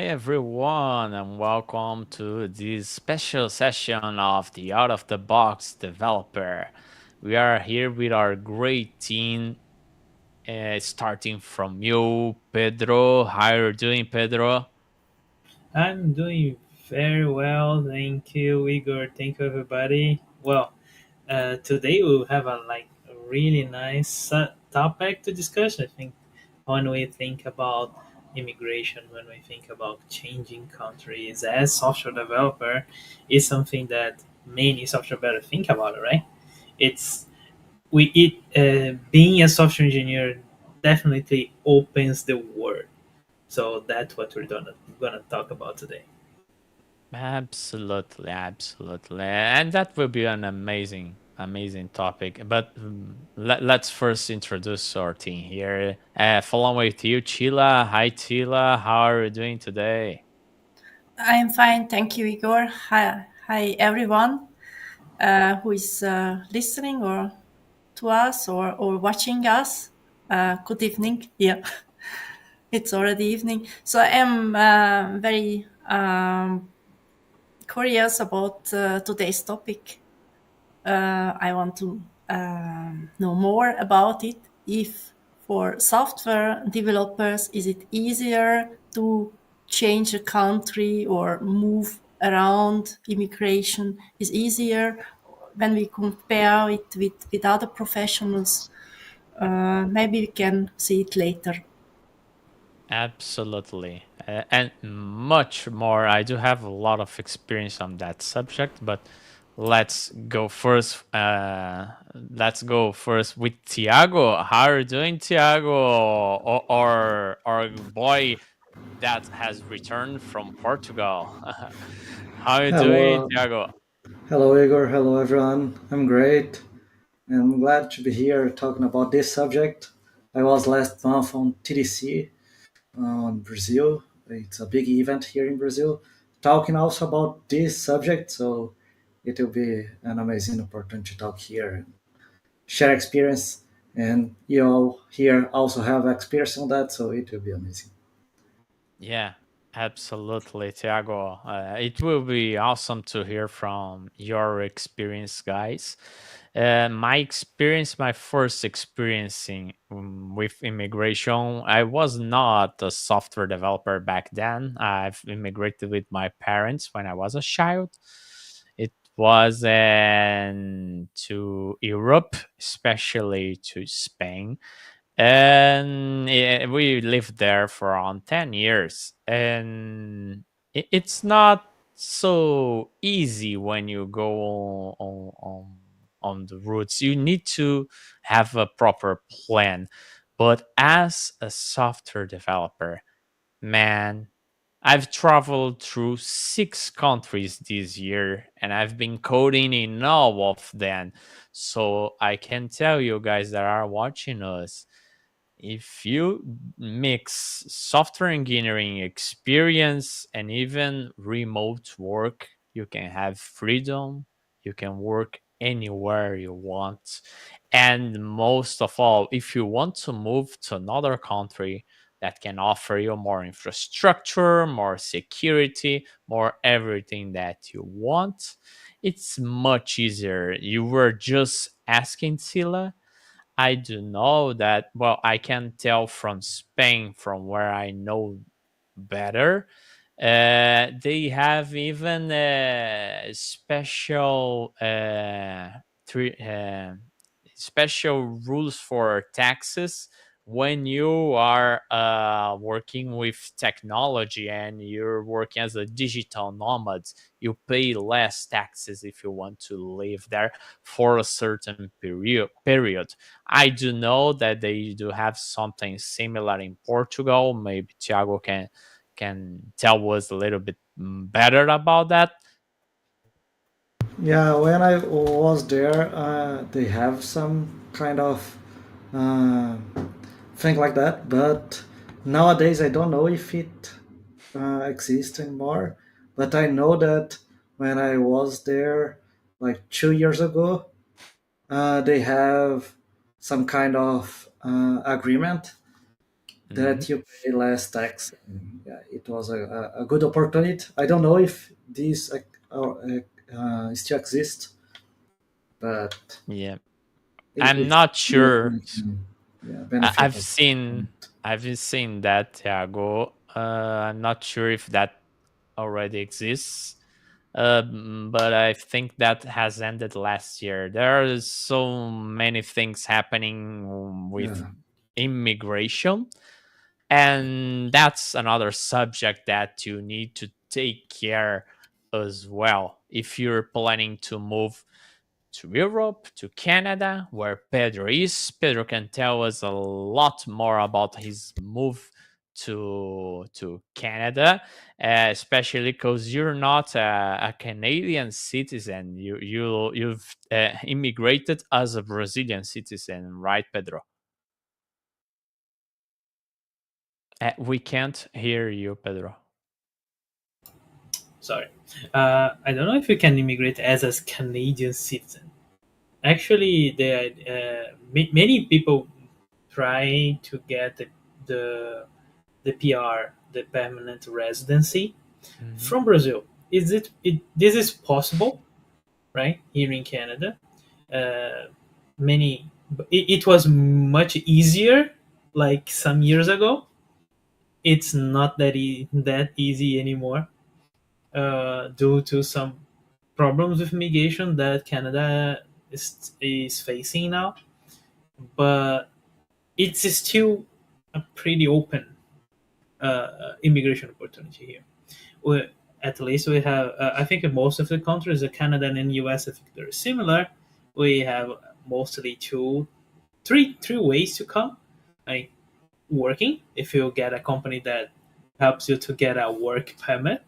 Hi everyone, and welcome to this special session of the Out of the Box Developer. We are here with our great team, starting from you, Pedro. How are you doing, Pedro? I'm doing very well, thank you, Igor. Thank you, everybody. Today we'll have a really nice topic to discuss. I think when we think about immigration, when we think about changing countries as software developer, is something that many software developers think about, right? It's being a software engineer definitely opens the world. So that's what we're gonna talk about today. Absolutely, absolutely. And that will be an amazing topic. But let's first introduce our team here. Following with you, Chila. Hi, Chila. How are you doing today? I'm fine, thank you, Igor. Hi everyone who is listening or to us or watching us. Good evening. Yeah, it's already evening. So I am very curious about today's topic. I want to know more about it. If for software developers, is it easier to change a country or move around? Immigration is easier when we compare it with other professionals. Maybe we can see it later. Absolutely. And much more. I do have a lot of experience on that subject, but let's go first. Let's go first with Tiago. How are you doing, Tiago? Or our boy that has returned from Portugal. How are you doing, Hello, Tiago? hello Igor, hello everyone. I'm great. I'm glad to be here talking about this subject. I was last month on TDC on Brazil. It's a big event here in Brazil, talking also about this subject. So it will be an amazing opportunity to talk here and share experience. And you all here also have experience on that, so it will be amazing. Yeah, absolutely, Tiago. It will be awesome to hear from your experience, guys. My experience, my first experiencing with immigration, I was not a software developer back then. I've immigrated with my parents when I was a child. It was to Europe, especially to Spain, and we lived there for around 10 years, and it's not so easy when you go on the routes. You need to have a proper plan, but as a software developer, man, I've traveled through 6 countries this year and I've been coding in all of them. So I can tell you guys that are watching us, if you mix software engineering experience and even remote work, you can have freedom, you can work anywhere you want. And most of all, if you want to move to another country that can offer you more infrastructure, more security, more everything that you want, it's much easier. You were just asking Sila. I do know that, well, I can tell from Spain, from where I know better. They have even three, special rules for taxes when you are working with technology and you're working as a digital nomad. You pay less taxes if you want to live there for a certain period. I do know that they do have something similar in Portugal. Maybe Thiago can tell us a little bit better about that. Yeah, when I was there, they have some kind of uh, thing like that. But nowadays, I don't know if it exists anymore. But I know that when I was there, like 2 years ago, they have some kind of agreement Mhm. that you pay less tax. Yeah, it was a good opportunity. I don't know if these still exist, but Yeah, I'm it's not something sure. we can, yeah, I- benefit I've of. seen I've seen that, Thiago. I'm not sure if that already exists. But I think that has ended last year. There are so many things happening with Yeah, immigration, and that's another subject that you need to take care as well if you're planning to move to Europe, to Canada, where Pedro is. Pedro can tell us a lot more about his move to Canada, especially because you're not a Canadian citizen. You've immigrated as a Brazilian citizen, right, Pedro? We can't hear you, Pedro. Sorry. I don't know if you can immigrate as a Canadian citizen. Actually, there many people try to get the the PR, the permanent residency, Mhm. from Brazil. This is possible, right? Here in Canada, uh, many it was much easier like some years ago. It's not that easy anymore, due to some problems with immigration that Canada is facing now. But it's still a pretty open immigration opportunity here. We, at least we have, I think in most of the countries, Canada and US, I think they're similar. We have mostly three ways to come. Like working, if you get a company that helps you to get a work permit,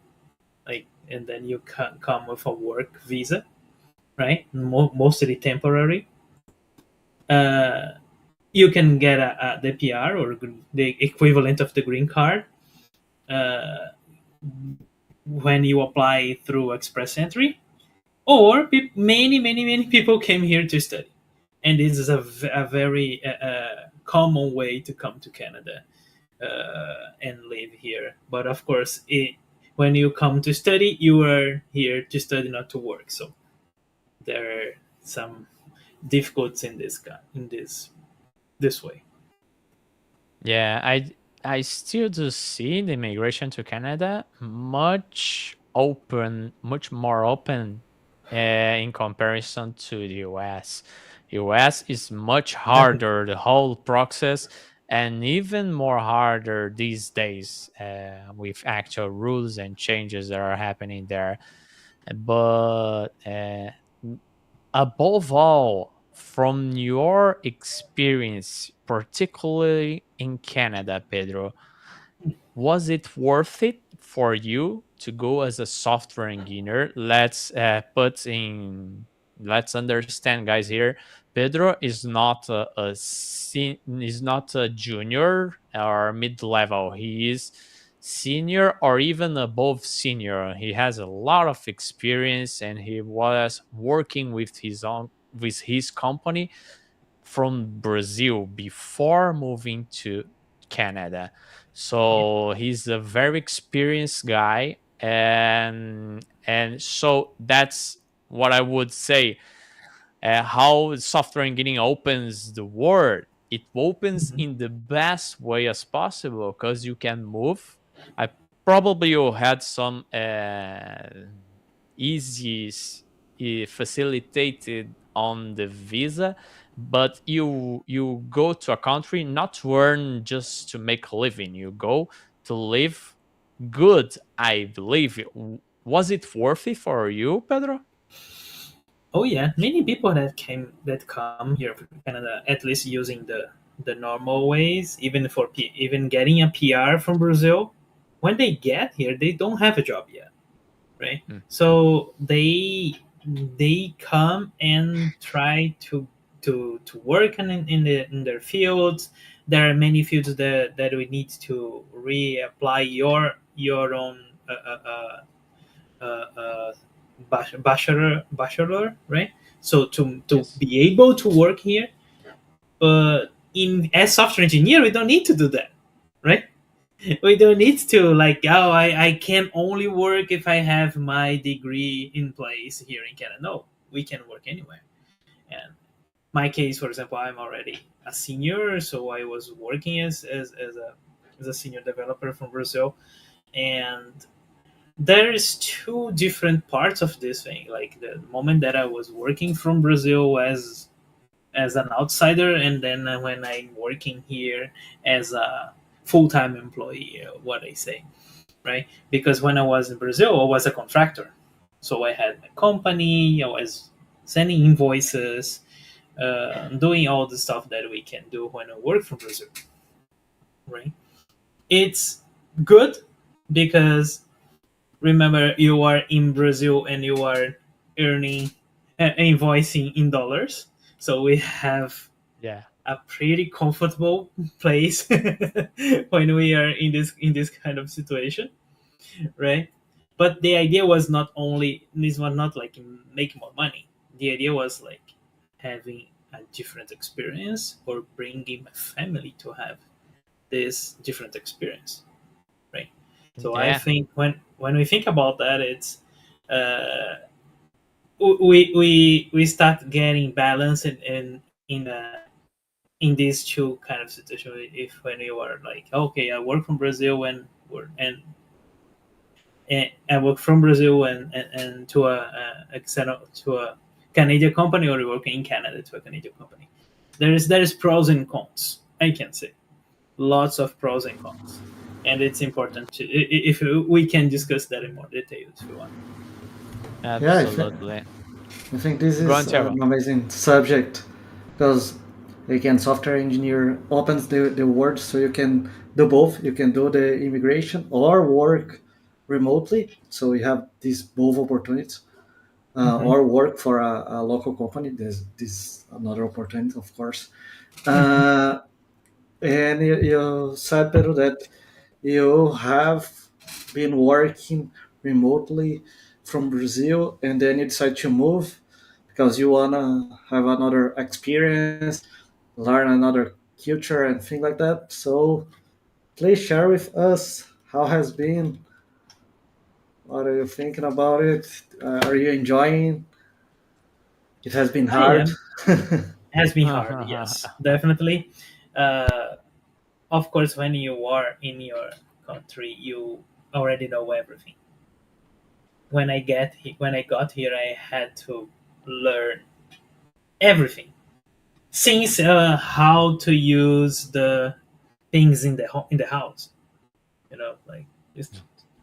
like, and then you can come with a work visa, right? Mostly temporary. Uh, you can get the PR or the equivalent of the green card uh, when you apply through Express Entry, or many people came here to study, and this is a very common way to come to Canada and live here. But of course, when you come to study, you are here to study, not to work. So there are some difficulties in this way. Yeah, I still do see the immigration to Canada much more open in comparison to the US. US is much Definitely. harder, the whole process, and even more harder these days with actual rules and changes that are happening there. But above all, from your experience, particularly in Canada, Pedro, was it worth it for you to go as a software engineer? Let's understand, guys. Here, Pedro is not is not a junior or mid level. He is senior or even above senior. He has a lot of experience, and he was working with his company from Brazil before moving to Canada. So he's a very experienced guy, and so that's what I would say. How software engineering opens the world. It opens Mhm. in the best way as possible because you can move. I probably you had some easy facilitated on the visa, but you go to a country not to earn just to make a living. You go to live good, I believe. Was it worth it for you, Pedro? Oh yeah, many people that come here to Canada, at least using the normal ways, even getting a PR from Brazil, when they get here, they don't have a job yet, right? Mm. So they come and try to work in their fields. There are many fields that we need to reapply your own uh, uh, bachelor, right? So to Yes. be able to work here, but in as software engineer, we don't need to do that. right? We don't need to like, oh, I can only work if I have my degree in place here in Canada. No, we can work anywhere. And my case, for example, I'm already a senior, so I was working as a senior developer from Brazil, and there's two different parts of this thing. Like the moment that I was working from Brazil as an outsider, and then when I'm working here as a full time employee, what I say, right? Because when I was in Brazil, I was a contractor, so I had my company. I was sending invoices, doing all the stuff that we can do when I work from Brazil, right? It's good because remember you are in Brazil and you are earning invoicing in dollars, so we have Yeah. a pretty comfortable place when we are in this kind of situation, right? But the idea was not only this was not like making more money. The idea was like having a different experience or bringing my family to have this different experience, right? So I Yeah. think when we think about that, it's uh, we start getting balance in these two kind of situation. If when you are like, okay, I work from Brazil and I work from Brazil and to to a Canadian company, or you work in Canada to a Canadian company. There is pros and cons. I can say lots of pros and cons, and it's important to if we can discuss that in more detail if you want. Yeah, Absolutely. I think this Go on, is Tiago. an amazing subject because again, software engineer opens the world so you can do both. You can do the immigration or work remotely. So you have these both opportunities, Hmm. or work for a local company. There's this another opportunity, of course. Uh, and you said, Pedro, that you have been working remotely from Brazil, and then you decide to move because you wanna have another experience, learn another culture, and things like that. So please share with us how has been. What are you thinking about it? Are you enjoying? It has been I hard. am. Has been hard, yes, definitely. Uh, of course, when you are in your country, you already know everything. When I got here, I had to learn everything since how to use the things in the house. Like just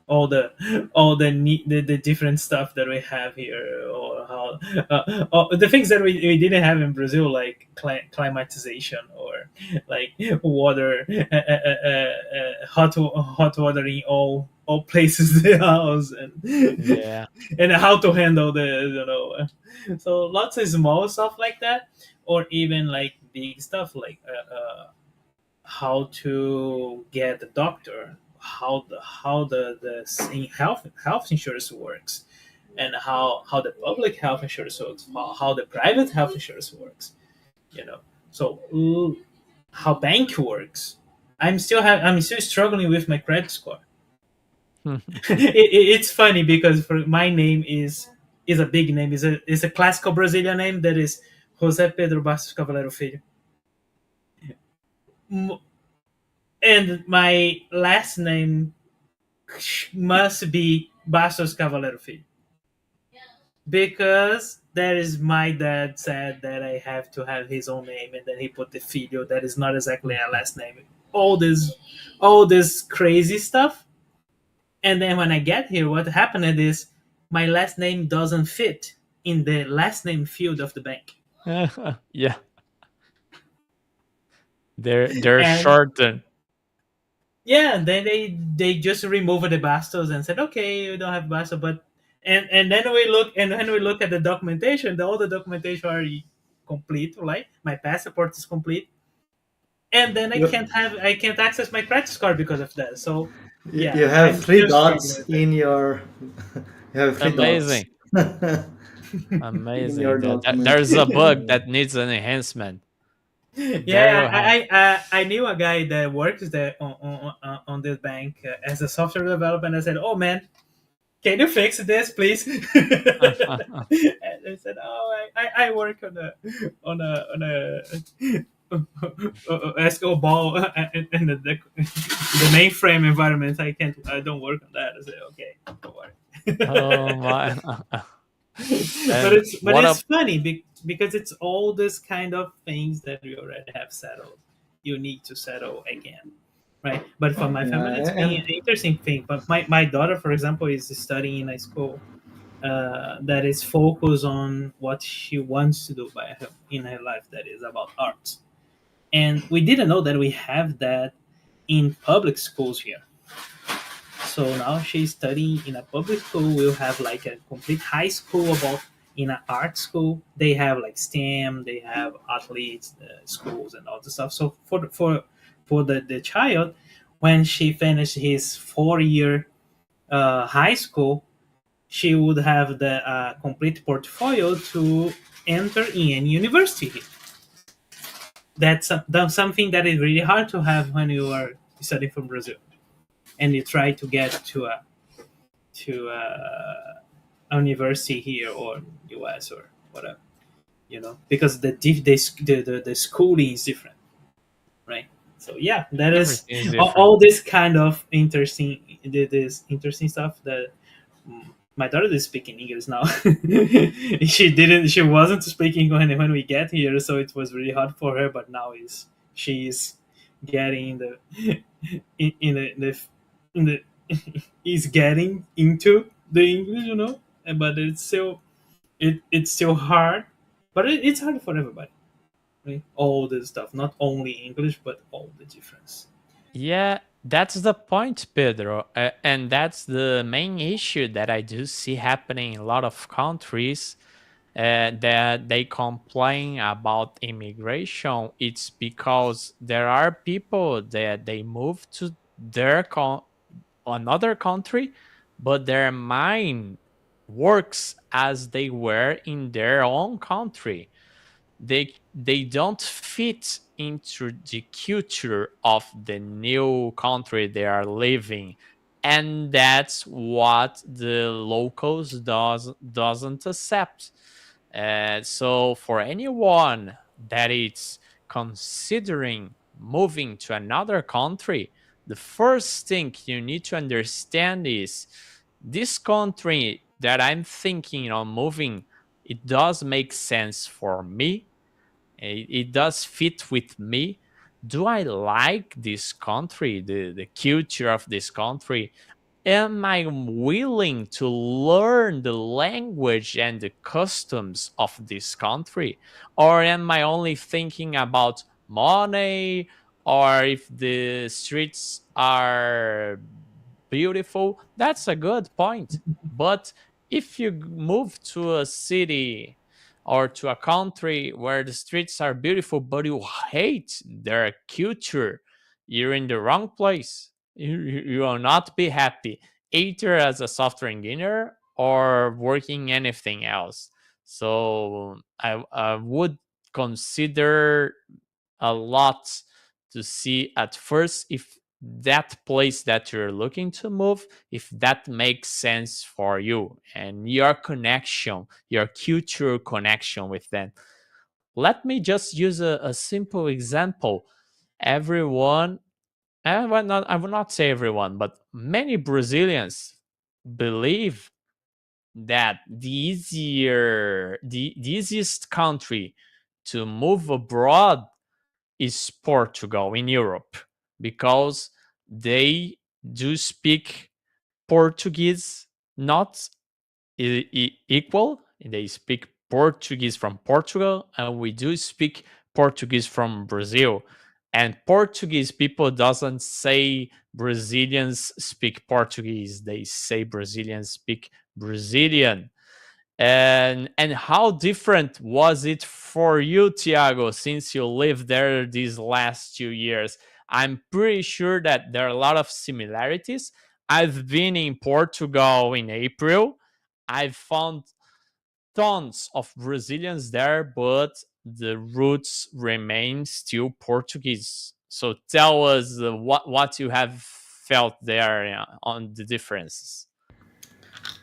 all the different stuff that we have here, or how the things that we didn't have in Brazil, like climatization, or like water, hot water in all places in the house, and Yeah. and how to handle so lots of small stuff like that, or even like big stuff like how to get a doctor, how the health insurance works, and how the public health insurance works, how the private health insurance works. You know, so how bank works. I'm still struggling with my credit score. It's funny because for my name is a big name, is a classical Brazilian name that is José Pedro Bastos Cavaleiro Filho. M- And my last name must be Bastos Cavaleiro Filho, because that is my dad said that I have to have his own name, and then he put the Filho that is not exactly a last name. All this, all this crazy stuff, and then when I get here, what happened is my last name doesn't fit in the last name field of the bank, Yeah. They're and shortened. yeah, then they just removed the Bastos and said, okay, we don't have Bastos, but and then we look at the documentation. All the documentation are complete, right? My passport is complete, and then you, I can't access my credit card because of that. So you yeah, have I'm three still struggling dots with it. in your. You have three dots Amazing. in your Amazing. document. There's a bug that needs an enhancement. There Yeah, you have. I knew a guy that works there on this bank as a software developer, and I said, "Oh man, can you fix this, please?" And I said, "Oh, I work on a SQL ball and the mainframe environment. I don't work on that." I said, "Okay, don't worry." Oh my. but And it's funny because it's all this kind of things that we already have settled. You need to settle again, right? But for my family, it's Yeah, been an and interesting thing. But my daughter, for example, is studying in a school that is focused on what she wants to do in her life. That is about art, and we didn't know that we have that in public schools here. So now she's studying in a public school. We'll have like a complete high school about in an art school. They have like STEM, they have athletes schools and all the stuff. So for the child, when she finished his 4 year high school, she would have the complete portfolio to enter in any university. That's something that is really hard to have when you are studying from Brazil and you try to get to a university here or US or whatever, because the schooling is different, right? So yeah, that is everything is different. all this kind of this interesting stuff that my daughter is speaking English now. She wasn't speaking when we get here, so it was really hard for her. But now is she's getting in the is getting into the English, but it's still hard. But it's hard for everybody, right? All this stuff, not only English, but all the difference. Yeah, that's the point, Pedro. And that's the main issue that I do see happening in a lot of countries, that they complain about immigration. It's because there are people that they move to another country, but their mind works as they were in their own country. They don't fit into the culture of the new country they are living, and that's what the locals doesn't accept. So for anyone that is considering moving to another country, the first thing you need to understand is this country that I'm thinking on moving, it does make sense for me. It does fit with me. Do I like this country, the culture of this country? Am I willing to learn the language and the customs of this country? Or am I only thinking about money, or if the streets are beautiful? That's a good point. But if you move to a city or to a country where the streets are beautiful, but you hate their culture, you're in the wrong place. You will not be happy, either as a software engineer or working anything else. So I would consider a lot to see at first if that place that you're looking to move, if that makes sense for you and your connection, your cultural connection with them. Let me just use a simple example. Everyone, I will not say everyone, but many Brazilians believe that the easiest country to move abroad is Portugal in Europe, because they do speak Portuguese not equal. They speak Portuguese from Portugal, and we do speak Portuguese from Brazil. And Portuguese people doesn't say Brazilians speak Portuguese. They say Brazilians speak Brazilian. And how different was it for you, Tiago, since you lived there these last 2 years? I'm pretty sure that there are a lot of similarities. I've been in Portugal in April. I've found tons of Brazilians there, but the roots remain still Portuguese. So tell us what you have felt there on the differences.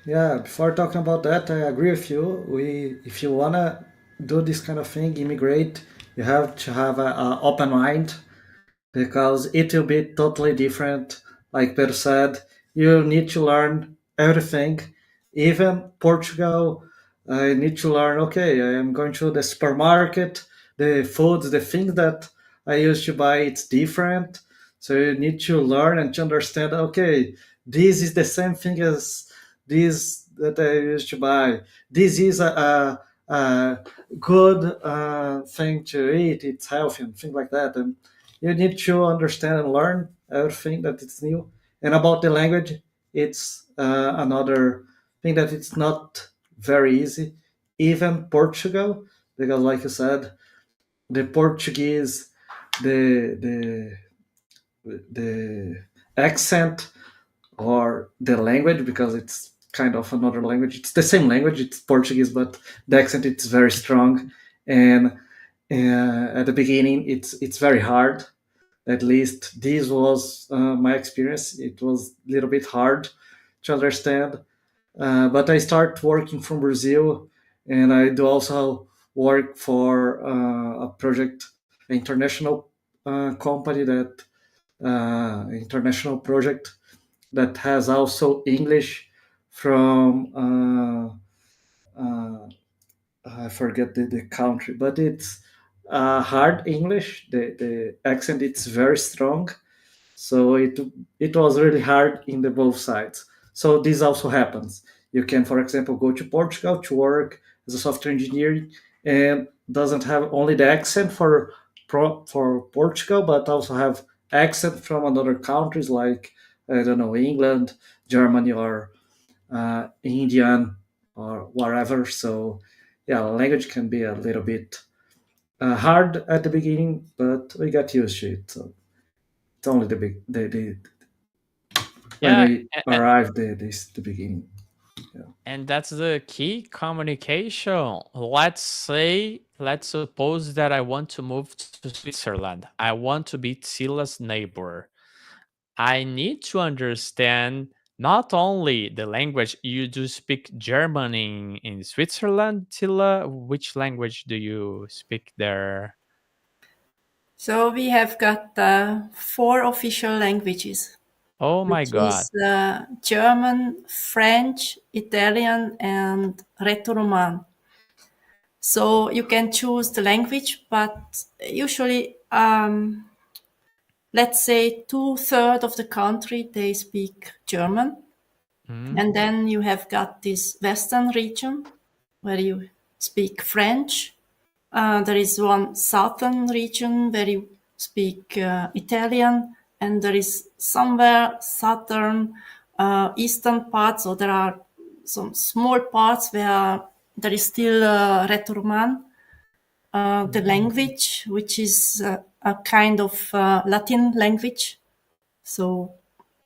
Yeah, before talking about that, I agree with you. If you wanna do this kind of thing, immigrate, you have to have a open mind because it will be totally different. Like Pedro said, you need to learn everything. Even Portugal, I need to learn. Okay, I am going to the supermarket. The foods, the things that I used to buy, it's different. So you need to learn and to understand. Okay, this is the same thing as this that I used to buy. This is a good thing to eat. It's healthy and things like that. And you need to understand and learn everything that it's new. And about the language, it's another thing that it's not very easy. Even Portugal, because like you said, the Portuguese, the the accent or the language, because it's kind of another language. It's the same language. It's Portuguese, but the accent it's very strong, and at the beginning it's very hard. At least this was my experience. It was a little bit hard to understand, but I start working from Brazil, and I do also work for a project, an international company that international project that has also English from I forget the country, but it's hard English. The accent it's very strong, so it was really hard in the both sides. So this also happens. You can, for example, go to Portugal to work as a software engineer and doesn't have only the accent for Portugal, but also have accent from other countries like I don't know England, Germany, or Indian or wherever. So yeah, language can be a little bit hard at the beginning, but we got used to it. So it's only the big the when Yeah, we arrived the beginning. Yeah. and that's the key communication. Let's suppose that I want to move to Switzerland. I want to be Tila's neighbor. I need to understand not only the language. You do speak German in Switzerland, Tila. Which language do you speak there? So we have got 4 official languages, Oh my which God. is German, French, Italian, and Rätoroman. So you can choose the language, but usually, let's say 2/3 of the country they speak German, Mm. and then you have got this western region where you speak French. There is one southern region where you speak Italian, and there is somewhere southern, eastern parts, so there are some small parts where there is still Rätoroman, the language, which is a kind of Latin language. So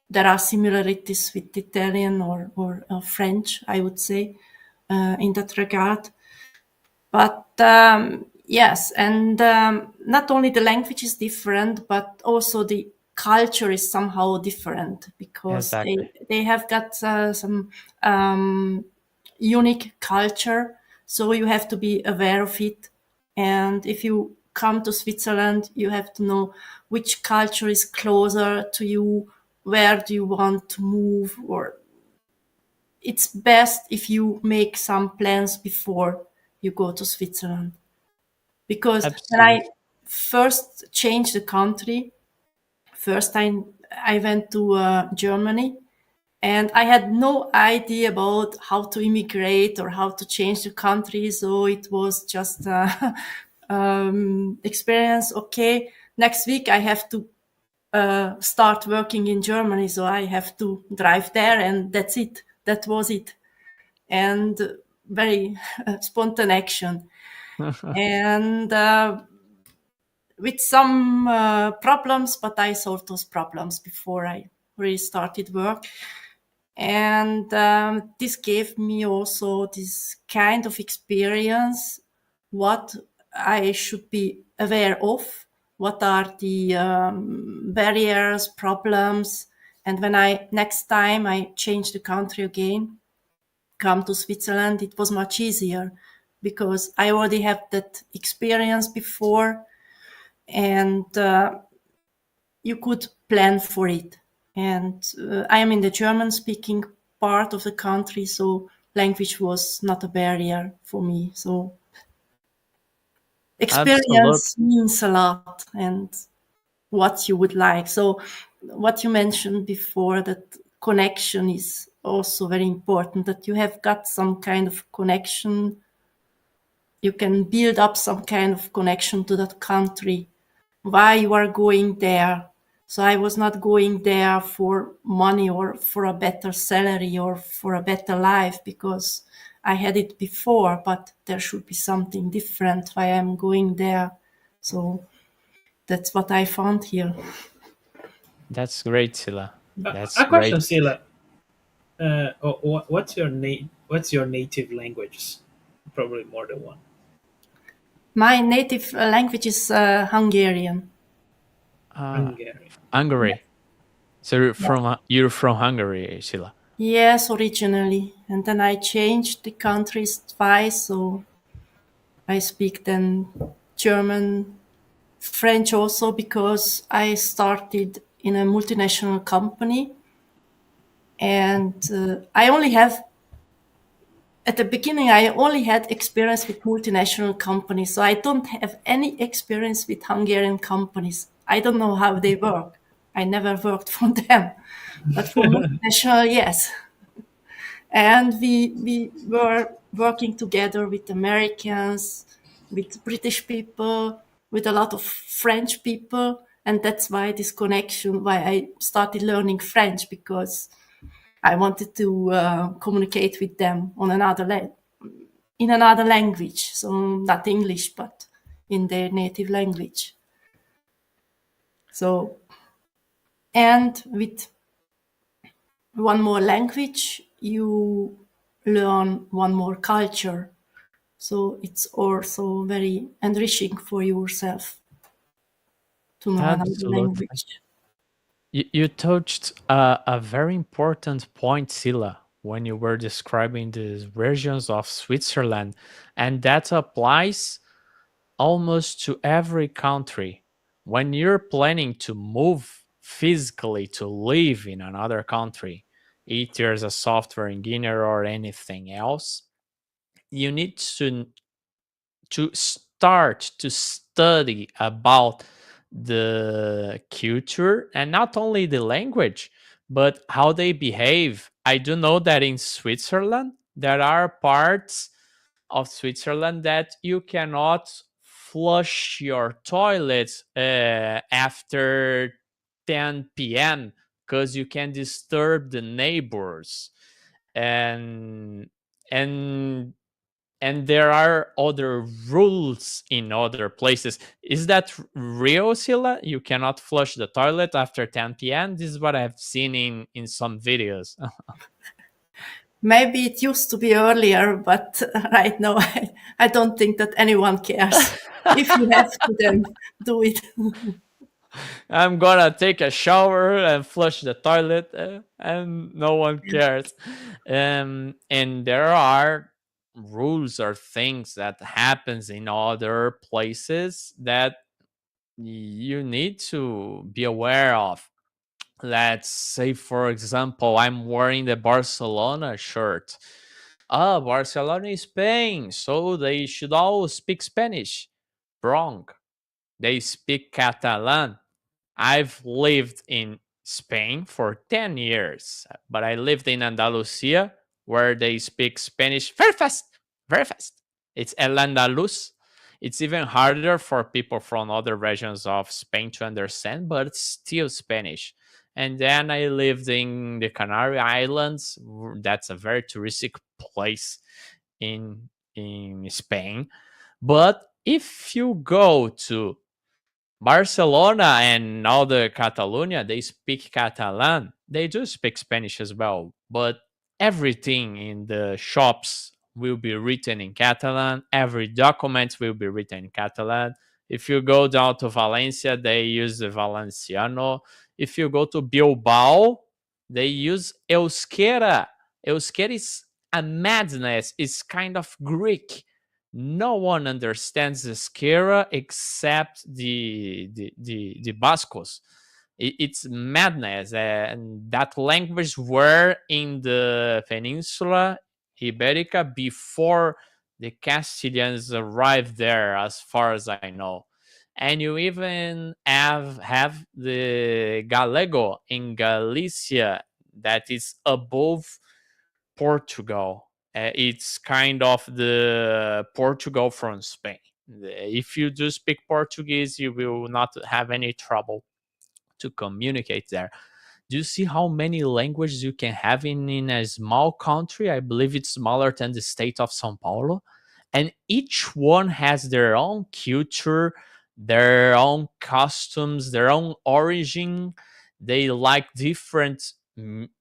there are similarities with Italian or French, I would say, in that regard. But yes, and not only the language is different, but also the culture is somehow different because Exactly. they have got some unique culture. So you have to be aware of it. And if you come to Switzerland, you have to know which culture is closer to you, where do you want to move, or it's best if you make some plans before you go to Switzerland. Because when I Absolutely. first changed the country, first time I went to Germany, and I had no idea about how to immigrate or how to change the country. So it was just experience. Okay, next week I have to start working in Germany, so I have to drive there, and that's it. That was it, and very spontaneous action, and with some problems, but I solved those problems before I really started work. And this gave me also this kind of experience, what I should be aware of, what are the barriers, problems. And when I next time I change the country again, come to Switzerland, it was much easier because I already have that experience before, and you could plan for it. And I am in the German speaking part of the country, so language was not a barrier for me. So Absolutely. experience means a lot, and what you would like. So what you mentioned before, that connection is also very important, that you have got some kind of connection. You can build up some kind of connection to that country, why you are going there. So I was not going there for money or for a better salary or for a better life, because I had it before, but there should be something different why I'm going there. So that's what I found here. That's great, Sila. That's A question, great. Sila. What's your native language? Probably more than one. My native language is Hungarian. Hungarian. Hungary. So you're from Hungary, Sila. Yes, originally. And then I changed the countries twice, so I speak then German, French also, because I started in a multinational company. And I only have, at the beginning, I only had experience with multinational companies. So I don't have any experience with Hungarian companies. I don't know how they work. I never worked for them. But for multinational, yes. And we were working together with Americans, with British people, with a lot of French people. And that's why this connection, why I started learning French, because I wanted to communicate with them on in another language. So not English, but in their native language. So, and with one more language, you learn one more culture. So it's also very enriching for yourself to know another Absolutely. language. You touched a very important point, Sila, when you were describing the regions of Switzerland, and that applies almost to every country. When you're planning to move physically to live in another country, either as a software engineer or anything else, you need to start to study about the culture, and not only the language but how they behave. I do know that in Switzerland there are parts of Switzerland that you cannot flush your toilet after 10 p.m. because you can disturb the neighbors. And and and there are other rules in other places. Is that real, Sila? You cannot flush the toilet after 10 p.m.? This is what I've seen in some videos. Maybe it used to be earlier, but right now I don't think that anyone cares. If you have to, then do it. I'm gonna take a shower and flush the toilet, and no one cares. And there are rules or things that happens in other places that you need to be aware of. Let's say, for example, I'm wearing the Barcelona shirt. Barcelona is Spain, so they should all speak Spanish. Wrong. They speak Catalan. I've lived in Spain for 10 years, but I lived in Andalusia where they speak Spanish very fast, very fast. It's El Andaluz. It's even harder for people from other regions of Spain to understand, but it's still Spanish. And then I lived in the Canary Islands. That's a very touristic place in Spain. But if you go to Barcelona and all the Catalonia, they speak Catalan. They do speak Spanish as well, but everything in the shops will be written in Catalan. Every document will be written in Catalan. If you go down to Valencia, they use the Valenciano. If you go to Bilbao, they use Euskera. Euskera is a madness. It's kind of Greek. No one understands the Euskera except the Bascos. It's madness, and that language were in the Peninsula Iberica before the Castilians arrived there, as far as I know. And you even have the Galego in Galicia that is above Portugal. It's kind of the Portugal from Spain. If you do speak Portuguese, you will not have any trouble to communicate there. Do you see how many languages you can have in a small country? I believe it's smaller than the state of Sao Paulo. And each one has their own culture, their own customs, their own origin. They like different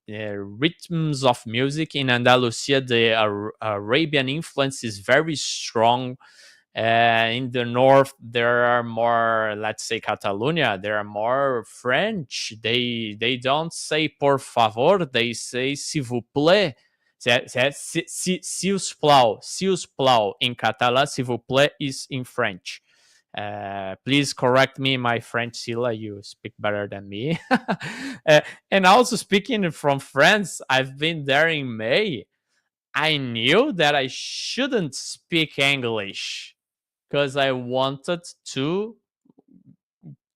rhythms of music. In Andalusia, the Arabian influence is very strong. In the north, there are more, let's say, Catalonia. There are more French. They don't say por favor. They say s'il vous plaît. S'il vous plaît in Catalan. S'il vous plaît is in French. Please correct me, my French, Sila. You speak better than me. And also speaking from France, I've been there in May. I knew that I shouldn't speak English because I wanted to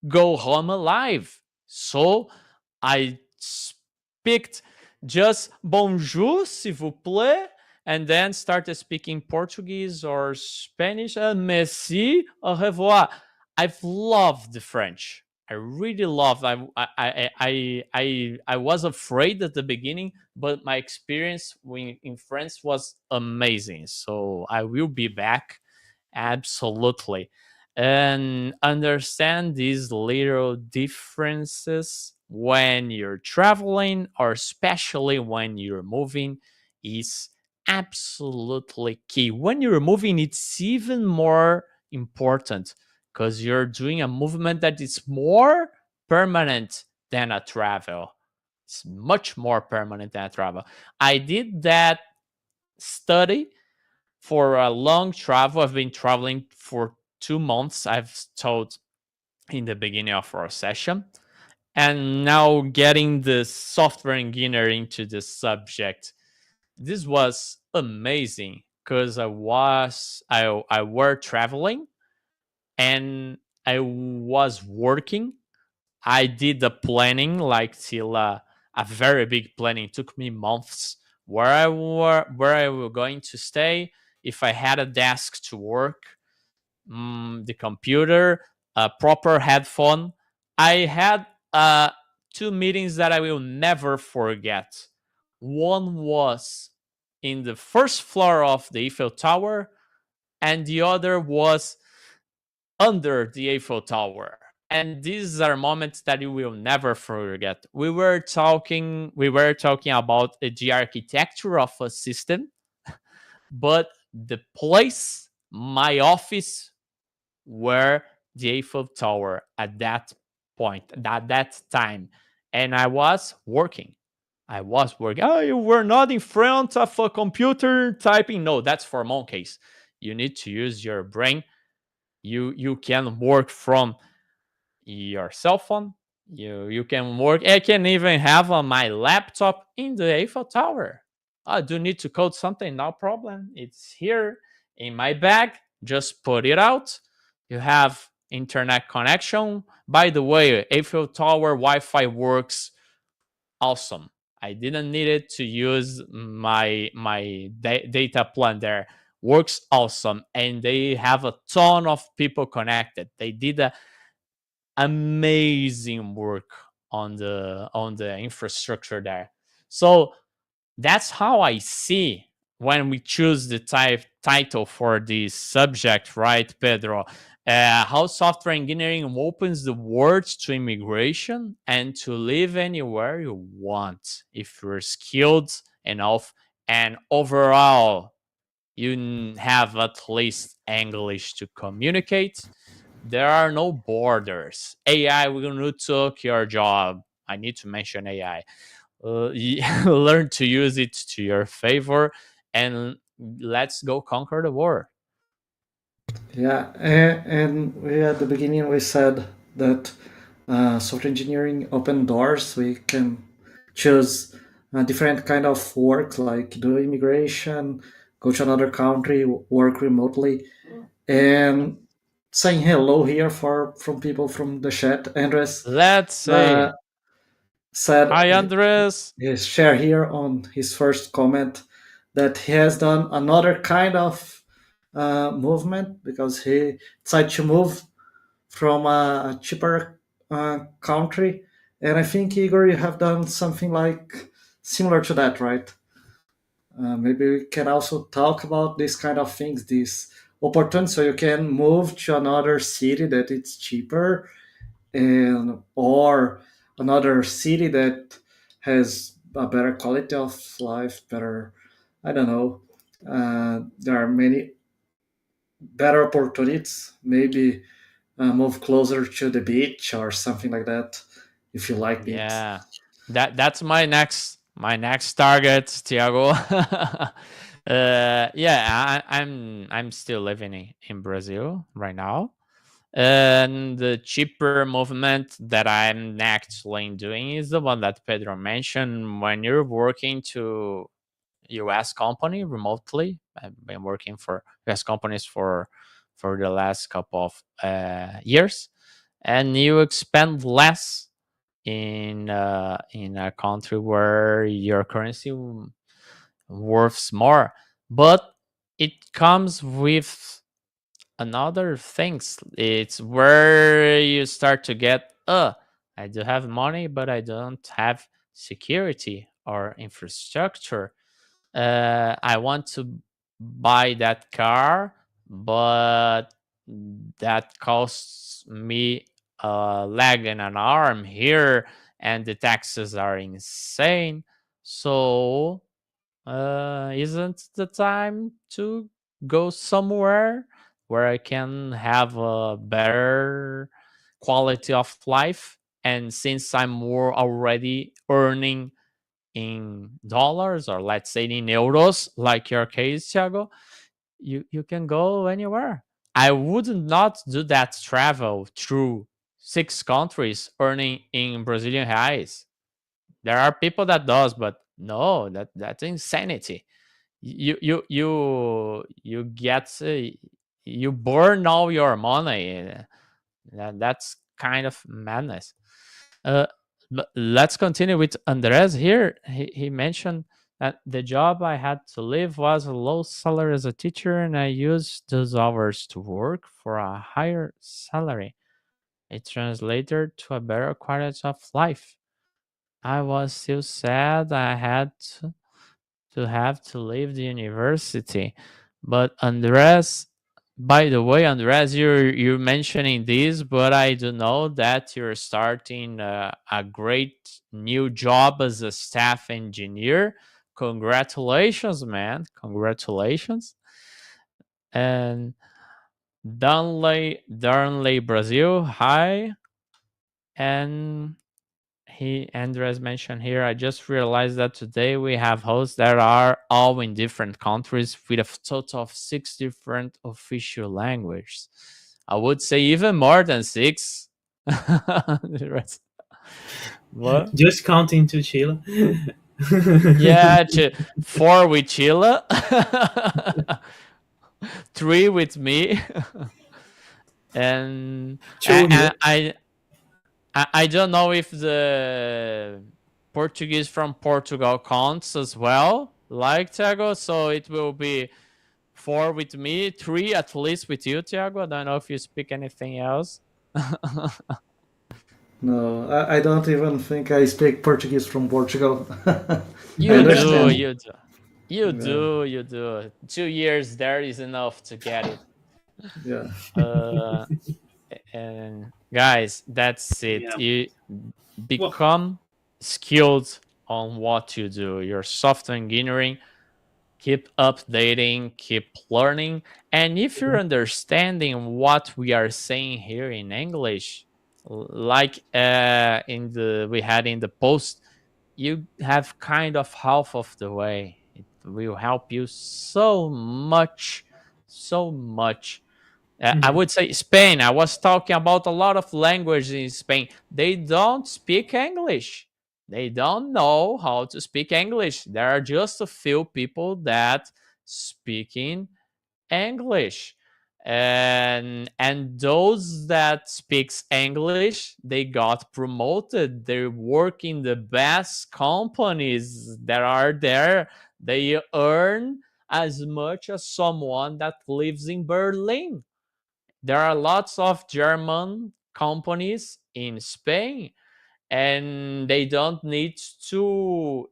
go home alive. So I speak just bonjour, s'il vous plaît, and then started speaking Portuguese or Spanish. Merci, au revoir. I've loved the French. I really loved. I was afraid at the beginning, but my experience in France was amazing. So I will be back. Absolutely. And understand these little differences when you're traveling or especially when you're moving is absolutely key. When you're moving, it's even more important because you're doing a movement that is more permanent than a travel. It's much more permanent than a travel. I did that study for a long travel. I've been traveling for 2 months, I've told in the beginning of our session. And now getting the software engineer into the subject. This was amazing because I were traveling and I was working. I did the planning like till a very big planning. It took me months where I was going to stay, if I had a desk to work, the computer, a proper headphone. I had two meetings that I will never forget. One was in the first floor of the Eiffel Tower, and the other was under the Eiffel Tower. And these are moments that you will never forget. We were talking about the architecture of a system, but the place, my office, were the Eiffel Tower at that point, at that time. And I was working. Oh, you were not in front of a computer typing. No, that's for monkeys. You need to use your brain. You can work from your cell phone. You can work. I can even have on my laptop in the Eiffel Tower. I do need to code something, no problem. It's here in my bag. Just put it out. You have internet connection. By the way, Eiffel Tower Wi-Fi works awesome. I didn't need it to use my data plan there. Works awesome, and they have a ton of people connected. They did a amazing work on the infrastructure there. So that's how I see when we choose the title for this subject, right, Pedro? How software engineering opens the world to immigration and to live anywhere you want if you're skilled enough, and overall you have at least English to communicate. There are no borders. AI will not take your job. I need to mention AI. Learn to use it to your favor, and let's go conquer the world. Yeah, and we at the beginning we said that software engineering open doors. We can choose a different kind of work, like do immigration, go to another country, work remotely, and saying hello here for from people from the chat. Andres Let's uh, say hi, said Andres. his share here on his first comment that he has done another kind of movement because he decided to move from a cheaper country. And I think, Igor, you have done something like similar to that, right? Maybe we can also talk about these kind of things, this opportunity, so you can move to another city that it's cheaper, and or another city that has a better quality of life, better, I don't know. There are many better opportunities. Maybe move closer to the beach or something like that if you like it. Yeah, that's my next target, Thiago. Yeah, I'm still living in Brazil right now, and the cheaper movement that I'm actually doing is the one that Pedro mentioned. When you're working to US company remotely, I've been working for US companies for the last couple of years, and you expend less in a country where your currency worths more, but it comes with another things. It's where you start to get, I do have money, but I don't have security or infrastructure. I want to buy that car, but that costs me a leg and an arm here, and the taxes are insane. So, isn't the time to go somewhere where I can have a better quality of life? And since I'm more already earning in dollars, or let's say in euros, like your case, Thiago, you can go anywhere. I would not do that travel through 6 countries earning in Brazilian reais. There are people that does, but no, that's insanity. You get you burn all your money. That's kind of madness. Uh, but let's continue with Andres here. He mentioned that the job I had to leave was a low salary as a teacher, and I used those hours to work for a higher salary. It translated to a better quality of life. I was still sad I had to have to leave the university. But Andres, by the way, Andres, you're mentioning this, but I do know that you're starting a great new job as a staff engineer. Congratulations, man! Congratulations. And Darnley, Brazil. Hi, and Andres mentioned here, I just realized that today we have hosts that are all in different countries with a total of 6 different official languages. I would say even more than six. The rest- what? Just counting to Chile. Yeah, 4 with Chile, 3 with me, and Two here. I don't know if the Portuguese from Portugal counts as well, like Thiago. So it will be 4 with me, 3 at least with you, Thiago. I don't know if you speak anything else. No, I don't even think I speak Portuguese from Portugal. I You do, understand. you do. You Yeah, do, you do. 2 years there is enough to get it. yeah, Uh, and guys, that's it. Yeah. You Well. become skilled on what you do. Your software engineering, keep updating, keep learning. And if you're understanding what we are saying here in English, like in the we had in the post, you have kind of half of the way. It will help you so much, so much. I Mhm. would say Spain. I was talking about a lot of languages in Spain. They don't speak English. They don't know how to speak English. There are just a few people that speaking English. And those that speaks English, they got promoted. They work in the best companies that are there. They earn as much as someone that lives in Berlin. There are lots of German companies in Spain, and they don't need to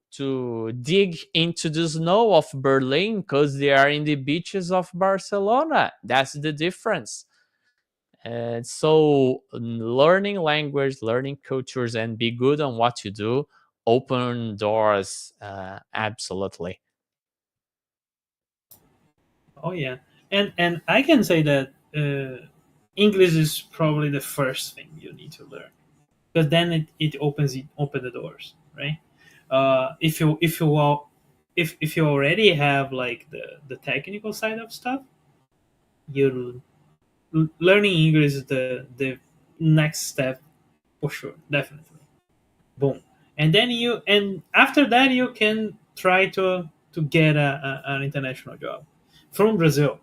dig into the snow of Berlin because they are in the beaches of Barcelona. That's the difference. And so learning language, learning cultures, and be good on what you do open doors, absolutely. Oh yeah, and I can say that English is probably the first thing you need to learn, because then it open the doors, right? If you already have like the technical side of stuff, you learning English is the next step for sure, definitely. Boom. And after that you can try to get an international job from Brazil.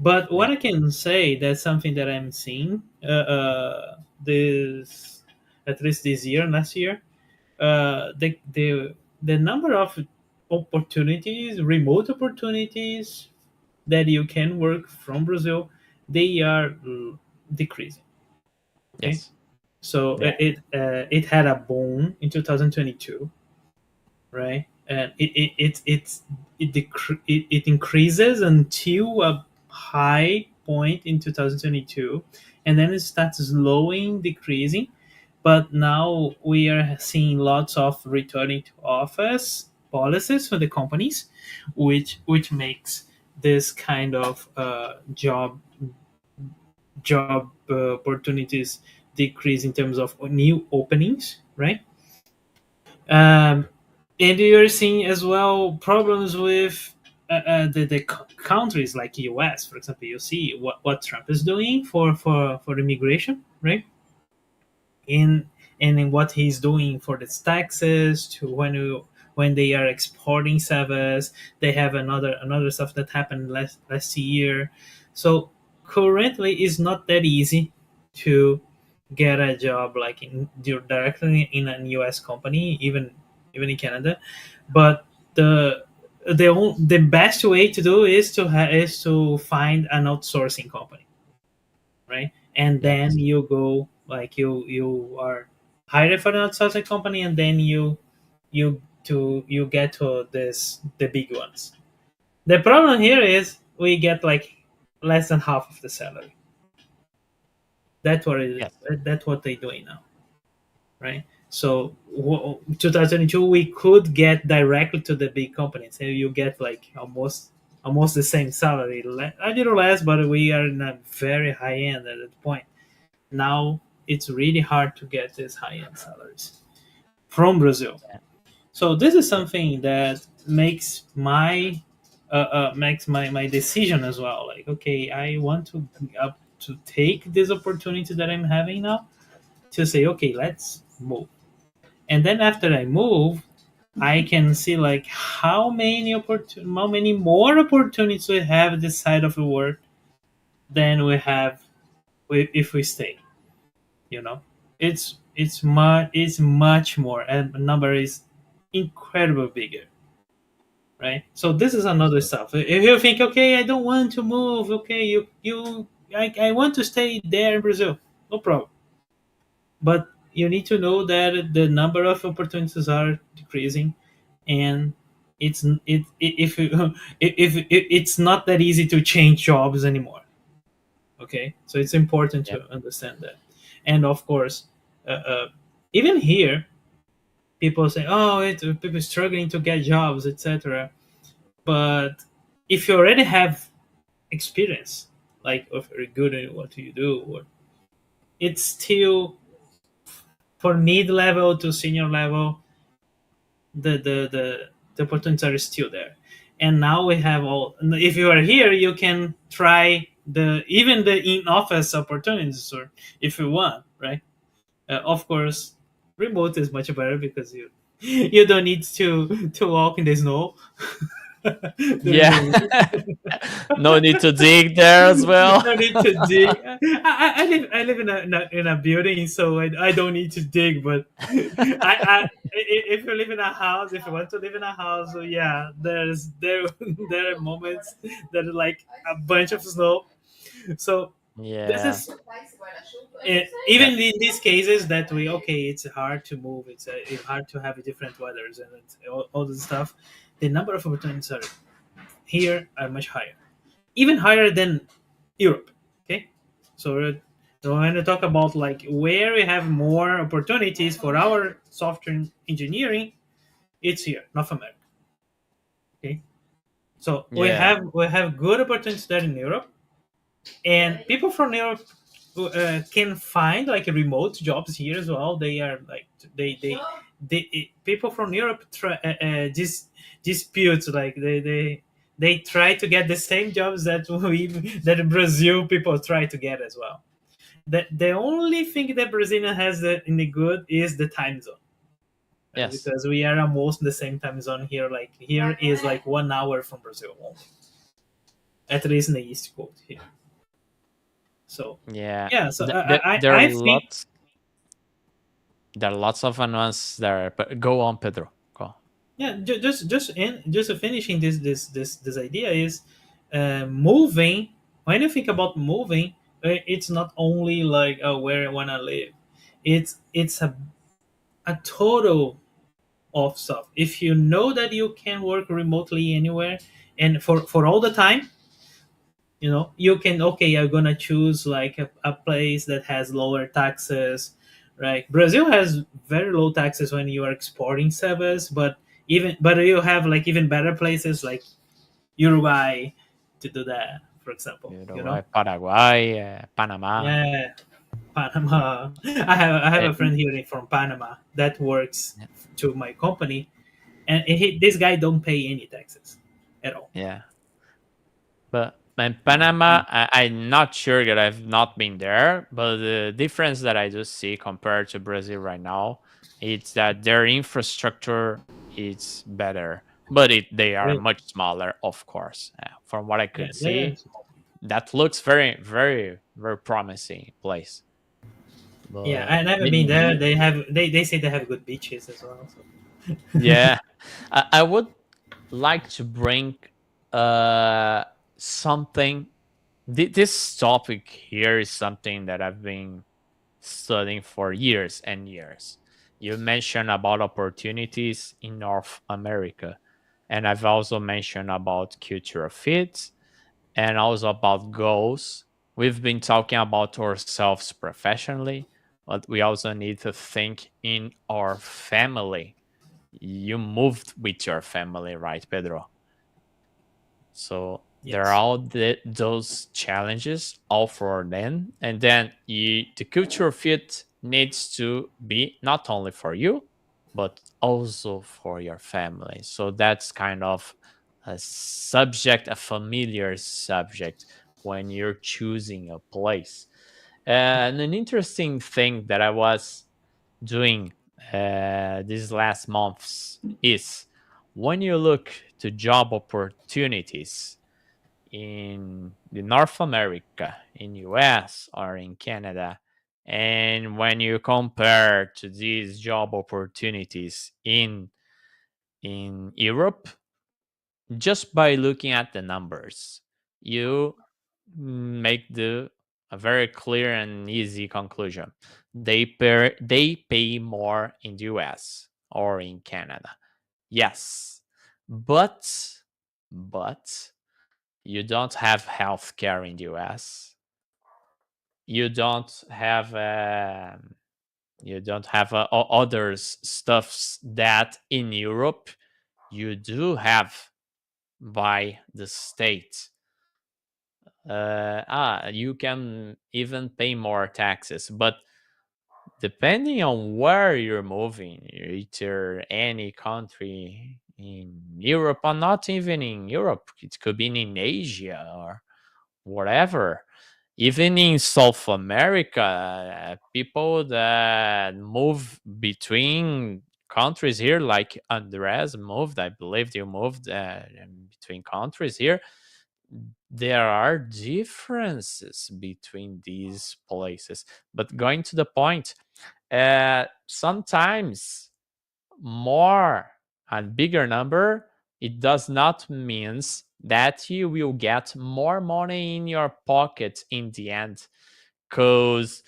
But what Yeah. I can say, that's something that I'm seeing this, at least this year, last year, the number of opportunities, remote opportunities that you can work from Brazil, they are decreasing. Okay, Yes. so Yeah. it had a boom in 2022, right? And it increases until a high point in 2022, and then it starts slowing, decreasing. But now we are seeing lots of returning to office policies for the companies, which makes this kind of job opportunities decrease in terms of new openings, right? Um, and you're seeing as well problems with the countries like US, for example. You see what Trump is doing for immigration, right? In and in what he's doing for the taxes to when they are exporting service, they have another stuff that happened last year. So currently, it's not that easy to get a job like directly in a US company, even in Canada. But the best way to do is to find an outsourcing company, right? And then Yes. you go like you are hired for an outsourcing company, and then you get to this the big ones. The problem here is we get like less than half of the salary. That's what it is. Yes. That's what they're doing now, right? So 2002 we could get directly to the big companies, so you get like almost the same salary, a little less, but we are in a very high end at that point. Now it's really hard to get these high end salaries from Brazil. Yeah. So this is Yeah. something that makes my decision as well. Like, okay, I want to take this opportunity that I'm having now to say, okay, let's move. And then after I move, I can see like how many more opportunities we have this side of the world than we have if we stay. You know, it's much more, and the number is incredibly bigger, right? So this is another Absolutely. stuff. If you think, okay, I don't want to move, okay, I want to stay there in Brazil, no problem. But you need to know that the number of opportunities are decreasing, and it's it if you, if it's not that easy to change jobs anymore. Okay, so it's important Yep. to understand that. And of course, even here, people say, "Oh, people struggling to get jobs, etc." But if you already have experience, like if you're good at what you do, or it's still for mid level to senior level, the opportunities are still there. And now we have all. If you are here, you can try even the in office opportunities, or if you want, right? Of course, remote is much better because you don't need to walk in the snow during Yeah. the week. No need to dig there as well. No need to dig. I live in a building, so I don't need to dig. But if you live in a house, if you want to live in a house, so yeah, there are moments that are like a bunch of snow. So this Yeah. is even in these cases that we okay, it's hard to move. It's hard to have different weathers and all this stuff. The number of opportunities are here are much higher, even higher than Europe. Okay, so when we talk about like where we have more opportunities for our software engineering, it's here, North America. Okay, so Yeah. we have good opportunities there in Europe, and people from Europe can find like remote jobs here as well. They are like people from Europe dispute like they try to get the same jobs that that Brazil people try to get as well. The only thing that Brazilian has in the good is the time zone. Right? Yes. Because we are almost in the same time zone here. Like here is like 1 hour from Brazil only, at least in the East Coast here. So Yeah. yeah, so There are I think lots. There are lots of nuances there. But go on, Pedro. Go on. yeah, just finishing this idea is moving. When you think about moving, it's not only like where I want to live. It's a total of stuff. If you know that you can work remotely anywhere and for all the time, you can okay, I'm gonna choose like a place that has lower taxes, right? Brazil has very low taxes when you are exporting service, but you have like even better places like Uruguay to do that, for example. Uruguay, Paraguay, Panama. Yeah, Panama. I have Eh, a friend here from Panama that works Yeah. to my company, and this guy don't pay any taxes at all. Yeah. But in Panama, I'm not sure that I've not been there, but the difference that I do see compared to Brazil right now, it's that their infrastructure is better, but they are Really? much smaller, of course. From what I Yeah, could they're see, that looks very, very, very promising place. Yeah, But I never been there. They say they have good beaches as well. So. yeah, I would like to bring uh something. This topic here is something that I've been studying for years and years. You mentioned about opportunities in North America, and I've also mentioned about cultural fit and also about goals. We've been talking about ourselves professionally, but we also need to think in our family. You moved with your family, right, Pedro? So there are Yes. all those challenges all for them, and then the culture fit needs to be not only for you, but also for your family. So that's kind of a subject, a familiar subject when you're choosing a place. And an interesting thing that I was doing these last months is when you look to job opportunities in the North America, in US or in Canada, and when you compare to these job opportunities in Europe, just by looking at the numbers, you make a very clear and easy conclusion. They pay more in the US or in Canada. Yes, but but you don't have healthcare in the US. You don't have other stuffs that in Europe you do have by the state. You can even pay more taxes, but depending on where you're moving, either any country in Europe or not even in Europe, it could be in Asia or whatever. Even in South America, people that move between countries here, like Andres moved, I believe you moved between countries here. There are differences between these places. But going to the point, sometimes more and bigger number, it does not means that you will get more money in your pocket in the end. Because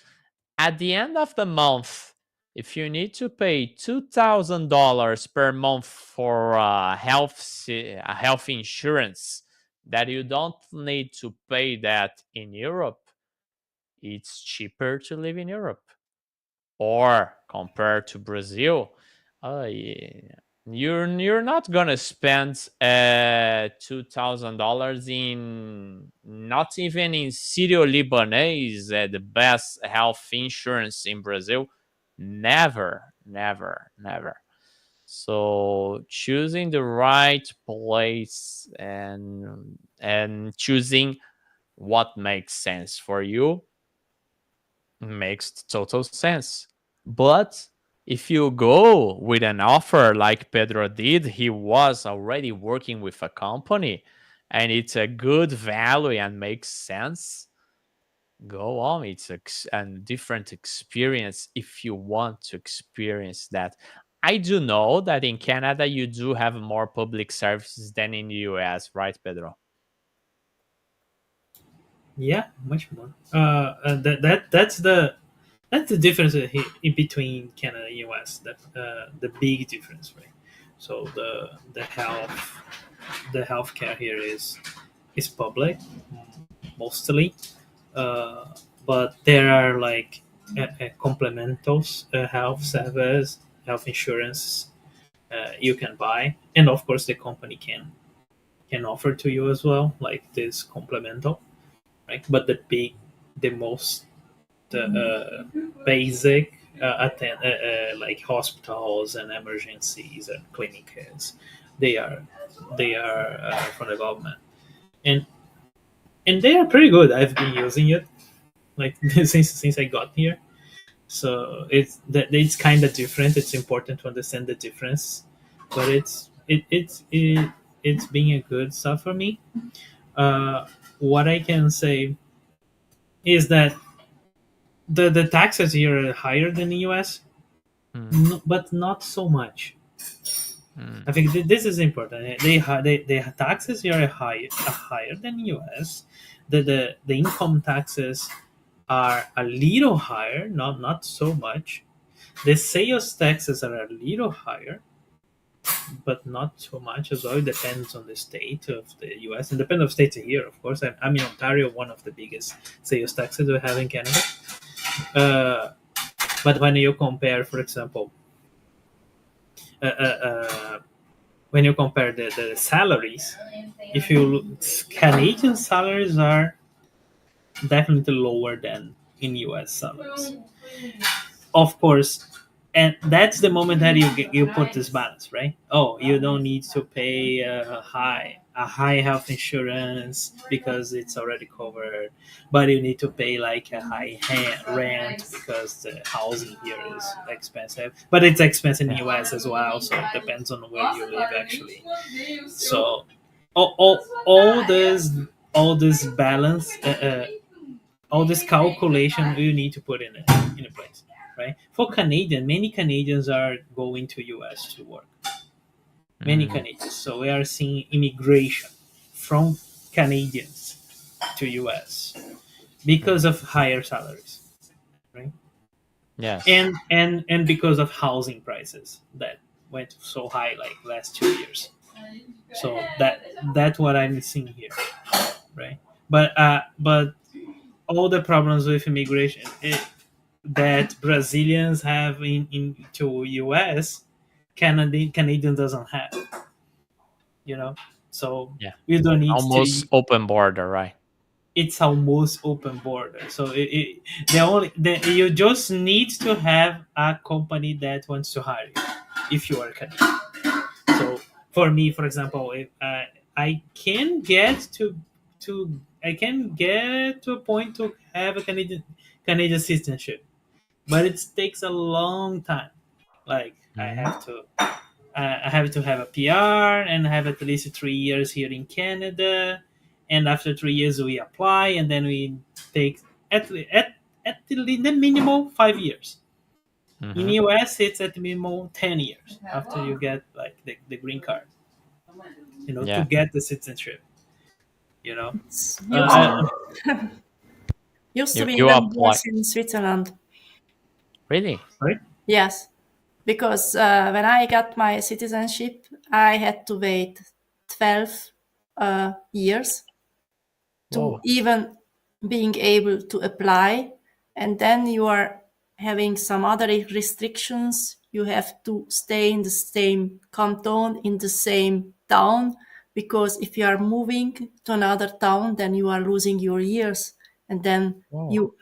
at the end of the month, if you need to pay $2,000 per month for health insurance, that you don't need to pay that in Europe, it's cheaper to live in Europe. Or compared to Brazil, yeah, you're not gonna spend $2,000 in not even in Sírio Libanês, the best health insurance in Brazil. Never, never, never. So choosing the right place and choosing what makes sense for you makes total sense. But if you go with an offer like Pedro did, he was already working with a company and it's a good value and makes sense. Go on. It's a different experience if you want to experience that. I do know that in Canada you do have more public services than in the US, right, Pedro? Yeah, much more. That's the difference in between Canada and US. The big difference, right? So the healthcare here is public mostly, uh, but there are like complementals health service, health insurance you can buy, and of course the company can offer to you as well, like this complemental, right? But the most basic like hospitals and emergencies and clinics, they are from the government, and they are pretty good. I've been using it like since I got here, so it's kind of different. It's important to understand the difference, but it's being a good stuff for me. What I can say is that the taxes here are higher than the US, Mm, but not so much. mm, I think this is important. The taxes here are higher than US. The income taxes are a little higher, not so much. The sales taxes are a little higher, but not so much as well. It depends on the state of the US and depends on states here, of course. I'm in Ontario, one of the biggest sales taxes we have in Canada. Uh, but when you compare, for example, uh, uh, uh, when you compare the salaries, if you look, Canadian salaries are definitely lower than in US salaries. Of course, and that's the moment that you put this balance, right? Oh, you don't need to pay a high health insurance because it's already covered, but you need to pay like a high rent because the housing here is expensive, but it's expensive in the US as well, so it depends on where you live actually. So all this balance all this calculation you need to put in a place, right? For Canadian, many Canadians are going to US to work. Many mm. Canadians. So we are seeing immigration from Canadians to US because of higher salaries, right? Yes. And because of housing prices that went so high like last 2 years. So that's what I'm seeing here, right? But all the problems with immigration that Brazilians have into US, Canadian doesn't have, you know. So Yeah. we don't need Almost to. open border, right? It's almost open border. So you just need to have a company that wants to hire you if you are Canadian. So for me, for example, if I can get to I can get to a point to have a Canadian citizenship, but it takes a long time. Like Mhm. I have to have a PR and have at least 3 years here in Canada, and after 3 years we apply, and then we take at le- at the minimum 5 years. In Mhm. US, it's at minimum 10 years after you get like the green card, to Yeah. get the citizenship. You know, It's uh, Mm. used to You be you even apply worse in Switzerland. really? right? Yes, because when I got my citizenship, I had to wait 12 years to Whoa. even being able to apply. And then you are having some other restrictions. You have to stay in the same canton, in the same town, because if you are moving to another town, then you are losing your years. And then Whoa. you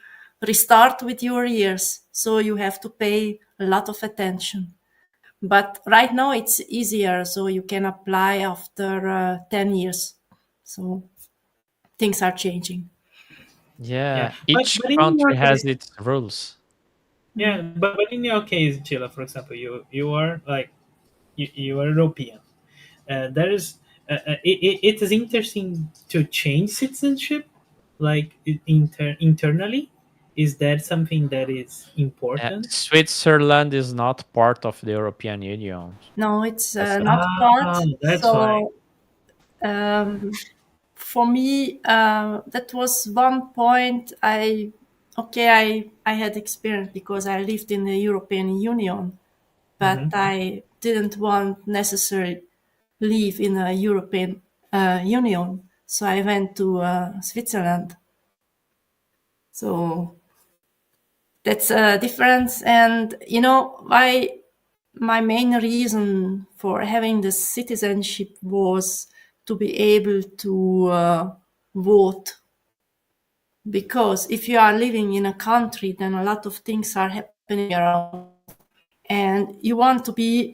restart with your years. So you have to pay a lot of attention. But right now it's easier. So you can apply after 10 years. So things are changing. Yeah, Yeah. but Each but in your country has case, its rules. yeah, but in your case, Chile, for example, you are like you are European. There is it is interesting to change citizenship, like internally. Is that something that is important? Switzerland is not part of the European Union. No, it's That's the not part. That's why. So um, for me, that was one point. I had experience because I lived in the European Union, but Hmm. I didn't want necessarily live in a European Union. So I went to Switzerland. So that's a difference. And you know why my main reason for having the citizenship was to be able to vote. Because if you are living in a country, then a lot of things are happening around, and you want to be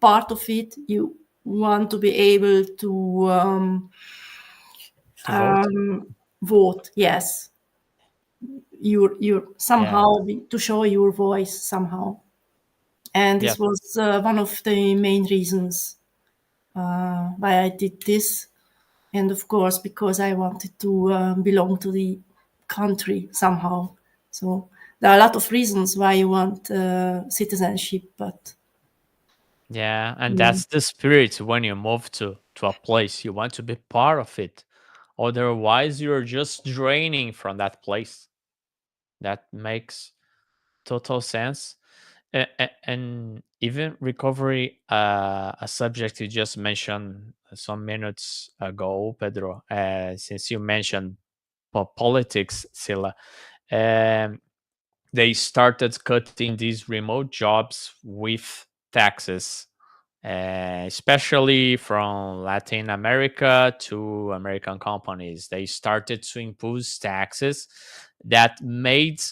part of it. You want to be able to to vote. vote. Yes, you Yeah. somehow to show your voice somehow, and Yeah. this was one of the main reasons why I did this. And of course, because I wanted to belong to the country somehow. So there are a lot of reasons why you want citizenship, but Yeah. And mm, that's the spirit when you move to a place. You want to be part of it. Otherwise, you're just draining from that place. That makes total sense. And even recovery, a subject you just mentioned some minutes ago, Pedro, since you mentioned politics, Sila, um, they started cutting these remote jobs with taxes, especially from Latin America to American companies. They started to impose taxes that made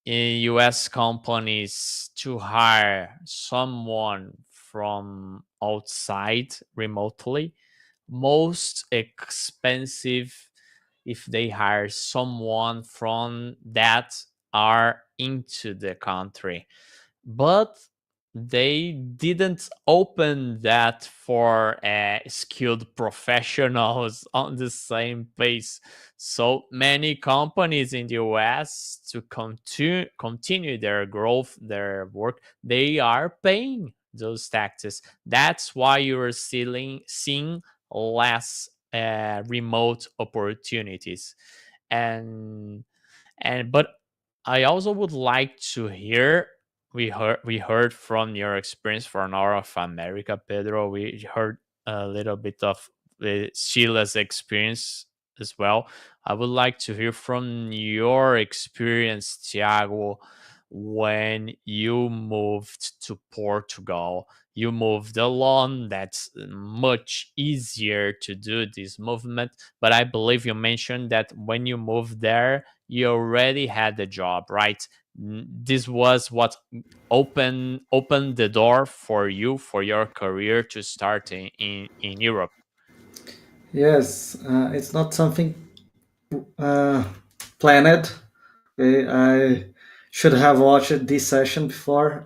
US companies to hire someone from outside remotely most expensive if they hire someone from that are into the country, but they didn't open that for skilled professionals on the same pace. So many companies in the US to continue their growth, their work, they are paying those taxes. That's why you're seeing less remote opportunities. and but I also would like to hear, we heard from your experience for North America, Pedro. We heard a little bit of Sheila's experience as well. I would like to hear from your experience, Tiago, when you moved to Portugal. You moved alone. That's much easier to do this movement. But I believe you mentioned that when you moved there, you already had a job, right? This was what opened the door for you for your career to start in Europe. Yes, it's not something uh, planned. I should have watched this session before.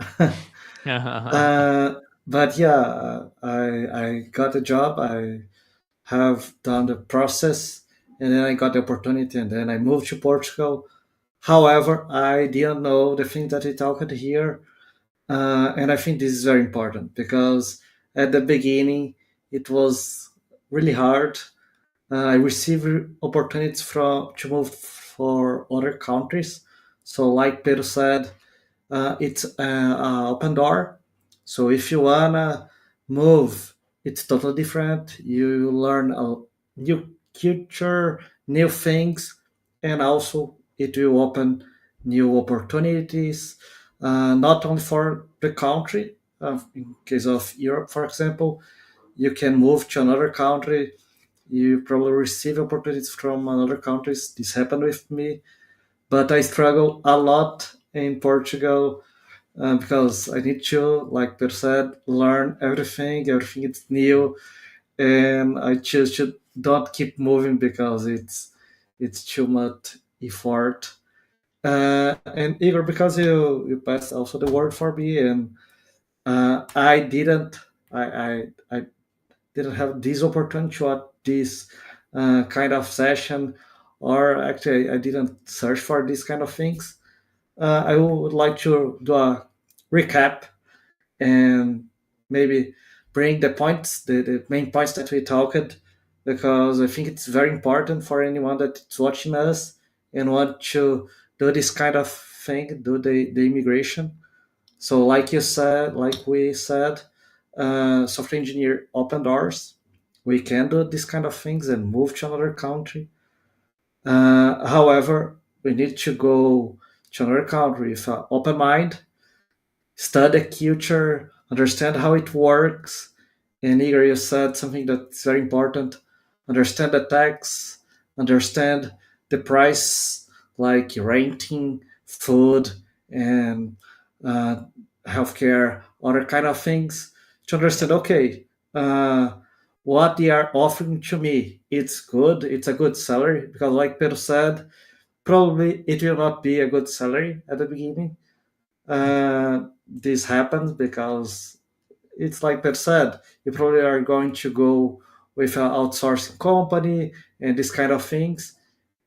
uh, but yeah, I got a job. I have done the process, and then I got the opportunity, and then I moved to Portugal. However, I didn't know the thing that we talked here, and I think this is very important because at the beginning it was really hard. I received opportunities to move for other countries. So, like Pedro said, it's an open door. So if you wanna move, it's totally different. You learn a new culture, new things, and also it will open new opportunities. Not only for the country. In case of Europe, for example, you can move to another country. You probably receive opportunities from another countries. This happened with me, but I struggle a lot in Portugal because I need to, like Per said, learn everything. Everything is new, and I just should not keep moving because it's too much effort. And Igor, because you passed also the word for me, and I didn't I didn't have this opportunity to at this kind of session, or actually I didn't search for these kind of things. I would like to do a recap and maybe bring the points, the main points that we talked, because I think it's very important for anyone that's watching us and want to do this kind of thing, do the immigration. So, like you said, like we said, software engineer open doors. We can do this kind of things and move to another country. However, we need to go to another country with an open mind, study culture, understand how it works. And Igor, you said something that's very important. Understand the tax, understand the price, like renting, food, and uh, healthcare, other kind of things. To understand, okay, uh, what they are offering to me, it's good. It's a good salary because, like Pedro said, probably it will not be a good salary at the beginning. This happens because it's like Pep said, you probably are going to go with an outsourcing company and this kind of things.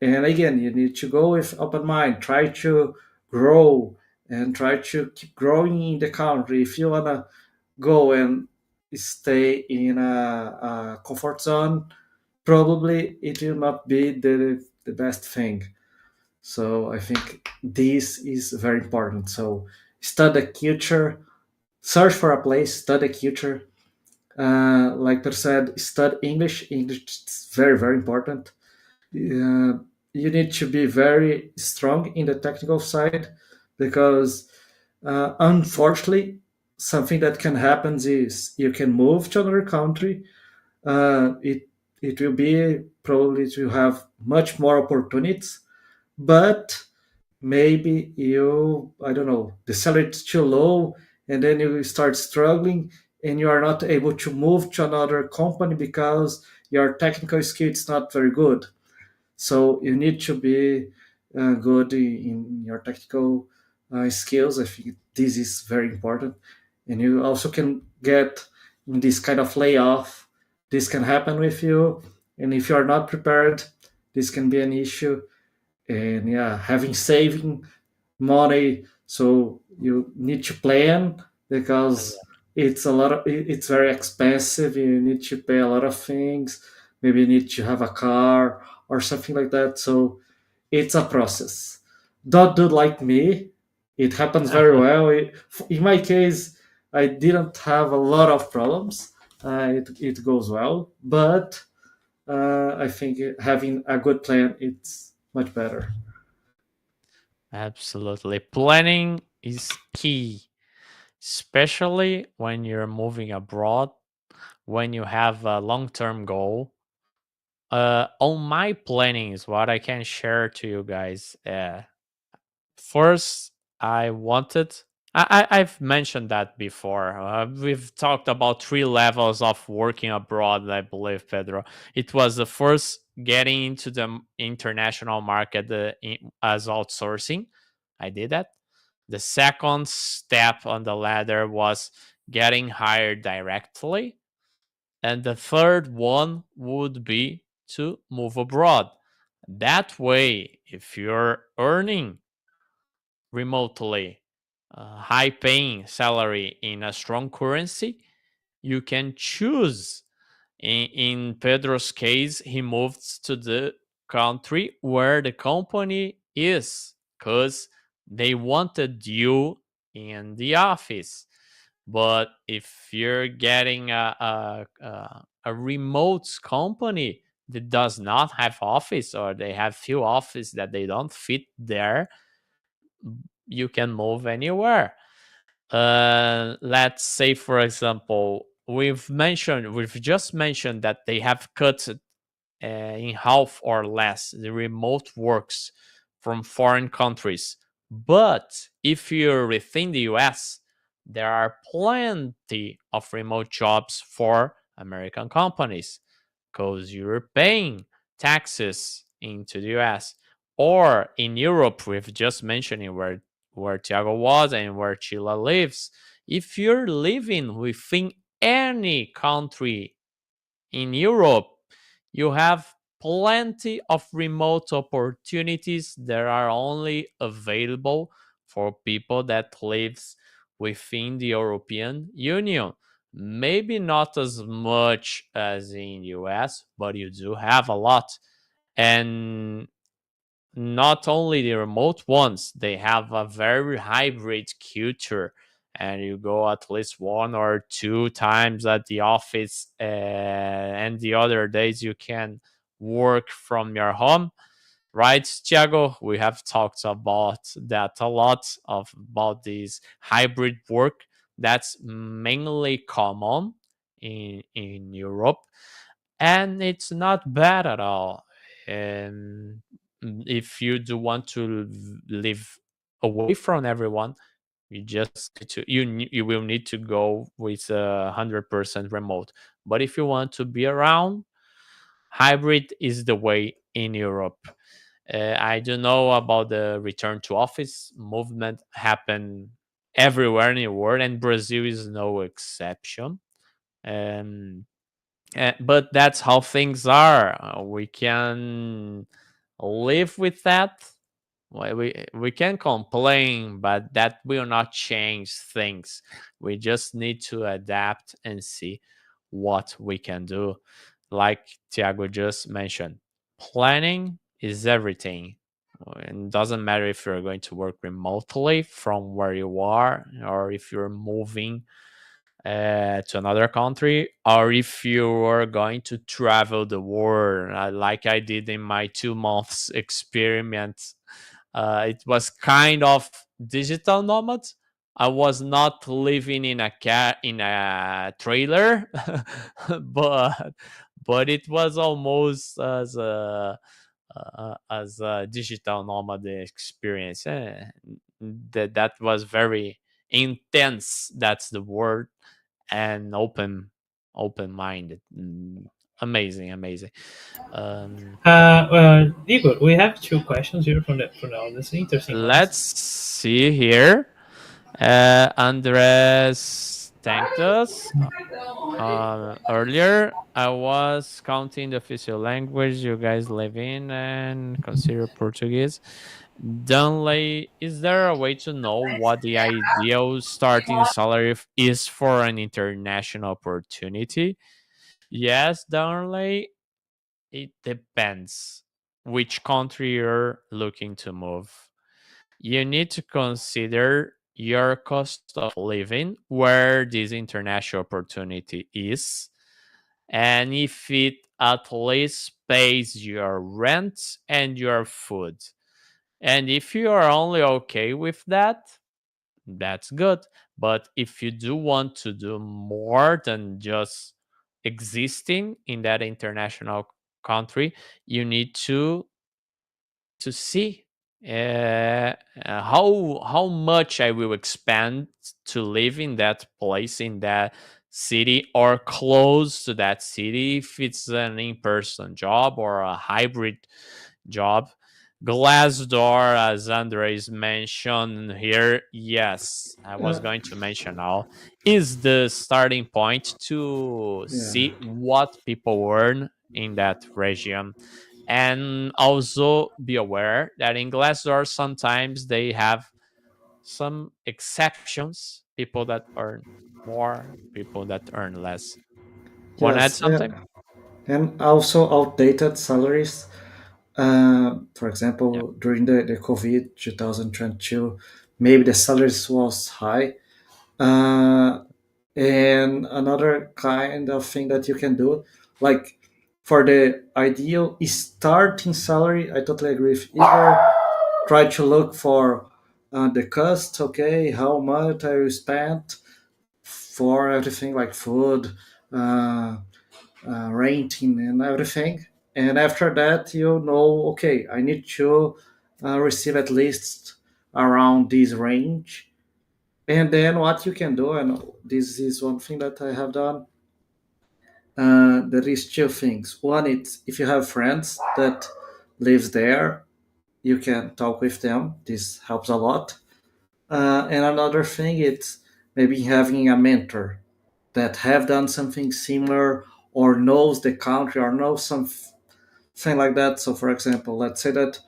And again, you need to go with open mind, try to grow and try to keep growing in the country. If you wanna go and stay in a comfort zone, probably it will not be the best thing. So I think this is very important. So study culture, search for a place, study culture. Like Per said, study English. English is very, very important. You need to be very strong in the technical side because, unfortunately, something that can happen is you can move to another country. It will be probably to have much more opportunities, but maybe you, I don't know, the salary is too low, and then you start struggling and you are not able to move to another company because your technical skill is not very good. So you need to be good in your technical skills. I think this is very important, and you also can get in this kind of layoff. This can happen with you, and if you are not prepared, this can be an issue. And yeah, having saving money, so you need to plan because it's very expensive. You need to pay a lot of things. Maybe you need to have a car or something like that. So it's a process. Don't do like me. It happens very well. In my case, I didn't have a lot of problems. it goes well. But I think having a good plan it's much better. Absolutely. Planning is key, especially when you're moving abroad, when you have a long term goal. On my planning is what I can share to you guys. First, I wanted. I've mentioned that before. We've talked about three levels of working abroad, I believe, Pedro. It was the first getting into the international market as outsourcing. I did that. The second step on the ladder was getting hired directly. And the third one would be to move abroad. That way, if you're earning remotely high paying salary in a strong currency, you can choose. In Pedro's case, he moved to the country where the company is because they wanted you in the office. But if you're getting a remote company that does not have office, or they have few office that they don't fit there, you can move anywhere. Let's say, for example, we've just mentioned that they have cut in half or less the remote works from foreign countries. But if you're within the US, there are plenty of remote jobs for American companies because you're paying taxes into the US. Or in Europe, we've just mentioned where Thiago was and where Chila lives. If you're living within any country in Europe, you have plenty of remote opportunities that are only available for people that lives within the European Union. Maybe not as much as in US, but you do have a lot. And not only the remote ones, they have a very hybrid culture, and you go at least one or two times at the office, and the other days you can work from your home, right, Thiago? We have talked about that a lot about this hybrid work that's mainly common in Europe, and it's not bad at all. And if you do want to live away from everyone, you just need to you will need to go with 100% remote. But if you want to be around, hybrid is the way in Europe. I do know about the return to office movement happen everywhere in the world, and Brazil is no exception. Um, but that's how things are. We can live with that. Well, we can complain, but that will not change things. We just need to adapt and see what we can do. Like Tiago just mentioned, planning is everything. It doesn't matter if you're going to work remotely from where you are, or if you're moving to another country, or if you are going to travel the world, like I did in my 2 months experiment. It was kind of digital nomad. I was not living in a trailer, but it was almost as a digital nomad experience. That was very intense. That's the word. And open minded. Amazing, amazing. Um, Igor, we have two questions here from the audience. Interesting ones. let's see here. Andres thanked us earlier. I was counting the official language you guys live in and consider Portuguese. Dunley, is there a way to know what the ideal starting salary is for an international opportunity? Yes, Dunley, it depends which country you're looking to move. You need to consider your cost of living, where this international opportunity is, and if it at least pays your rent and your food. And if you are only okay with that, that's good. But if you do want to do more than just existing in that international country, you need to see how much I will expand to live in that place, in that city, or close to that city, if it's an in-person job or a hybrid job. Glassdoor, as Andres mentioned here, yes, I was Uh, going to mention now, is the starting point to yeah. see what people earn in that region. And also be aware that in Glassdoor sometimes they have some exceptions, people that earn more, people that earn less. Want to add Yes. something? And also outdated salaries. For Yeah. example, during the COVID 2022, maybe the salaries was high. Uh, and another kind of thing that you can do, like for the ideal starting salary, I totally agree with Igor. Try to look for the cost, okay, how much I spent for everything like food, uh, renting, and everything. And after that, you know, okay, I need to receive at least around this range. And then what you can do, and this is one thing that I have done, there is two things. One, it's if you have friends that lives there, you can talk with them. This helps a lot. And another thing, it's maybe having a mentor that have done something similar or knows the country or knows something like that. So, for example, let's say that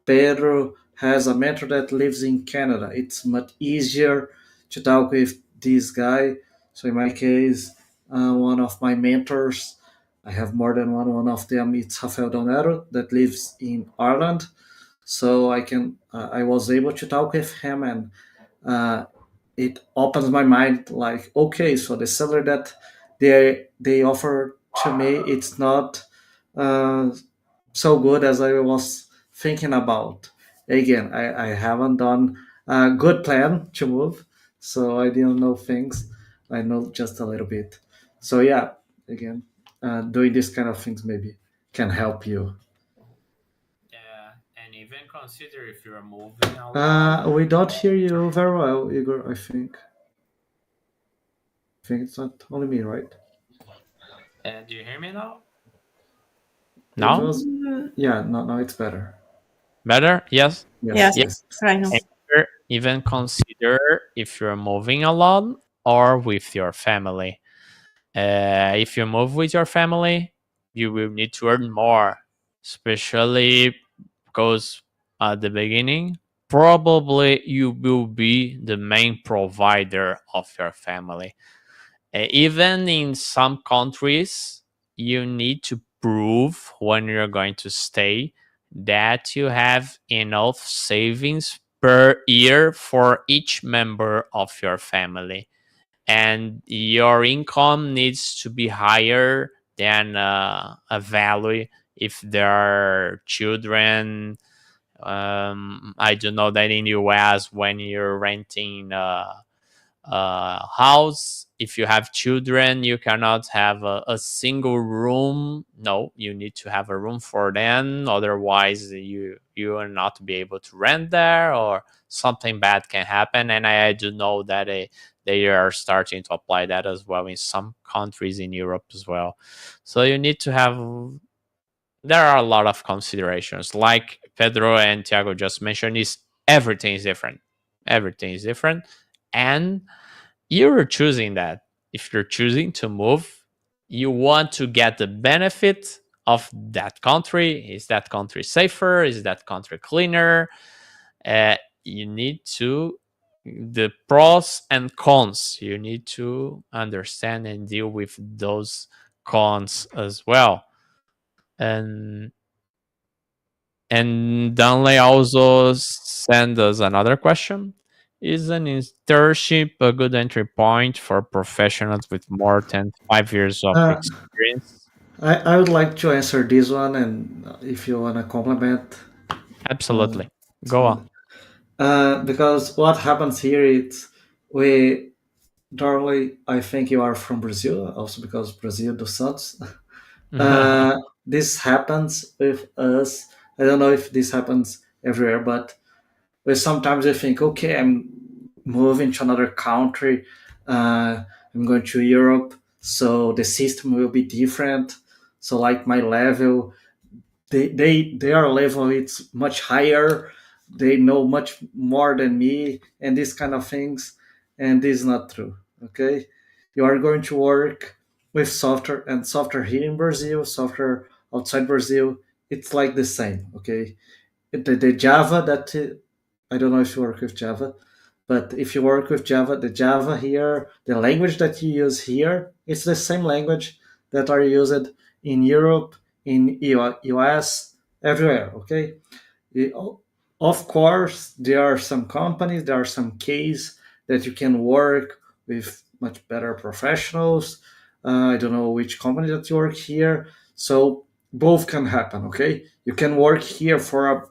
Pedro has a mentor that lives in Canada. It's much easier to talk with this guy. So, in my case, one of my mentors, I have more than one. One of them is Rafael Donero that lives in Ireland. So I was able to talk with him, and uh, it opens my mind. Like, okay, so the salary that they offer to me, it's not uh, so good as I was thinking about. Again, I haven't done a good plan to move, so I didn't know things. I know just a little bit. So yeah, again, doing this kind of things maybe can help you. Yeah, and even consider if you're moving alone. We don't hear you very well, Igor. I think. I think it's not only me, right? And do you hear me now? It No? was. Yeah. No. No. It's better. Better? Yes. Yes. Yes, Yeah. Yes. right now. And even consider if you're moving alone or with your family. If you move with your family, you will need to earn more, especially because at the beginning, probably you will be the main provider of your family. Even in some countries, you need to prove when you're going to stay that you have enough savings per year for each member of your family, and your income needs to be higher than a value if there are children. I do know that in US, when you're renting house, if you have children, you cannot have a single room. No, you need to have a room for them, otherwise you will not be able to rent there, or something bad can happen. And I do know that they are starting to apply that as well in some countries in Europe as well. So you need to have, there are a lot of considerations, like Pedro and Tiago just mentioned, is everything is different. Everything is different. And you're choosing that. If you're choosing to move, you want to get the benefit of that country. Is that country safer? Is that country cleaner? You need to, the pros and cons, you need to understand and deal with those cons as well. And Danley also sent us another question. Is an internship a good entry point for professionals with more than 5 years of Uh, experience? I would like to answer this one, and if you want to complement, uh, Absolutely. it's Go on. fine. Because what happens here is we normally, I think you are from Brazil, also because Brazil do Santos. Uh, this happens with us. I don't know if this happens everywhere, but we sometimes we think, okay, I'm moving to another country. I'm going to Europe, so the system will be different. So like my level, their level it's much higher. They know much more than me, and these kind of things. And this is not true. Okay, you are going to work with software, and software here in Brazil, software outside Brazil, it's like the same. Okay, the Java that I don't know if you work with Java, but if you work with Java, the Java here, the language that you use here, it's the same language that are used in Europe, in US, everywhere. Okay, it- of course, there are some companies, there are some cases that you can work with much better professionals. I don't know which company that you work here, so both can happen. Okay, you can work here for a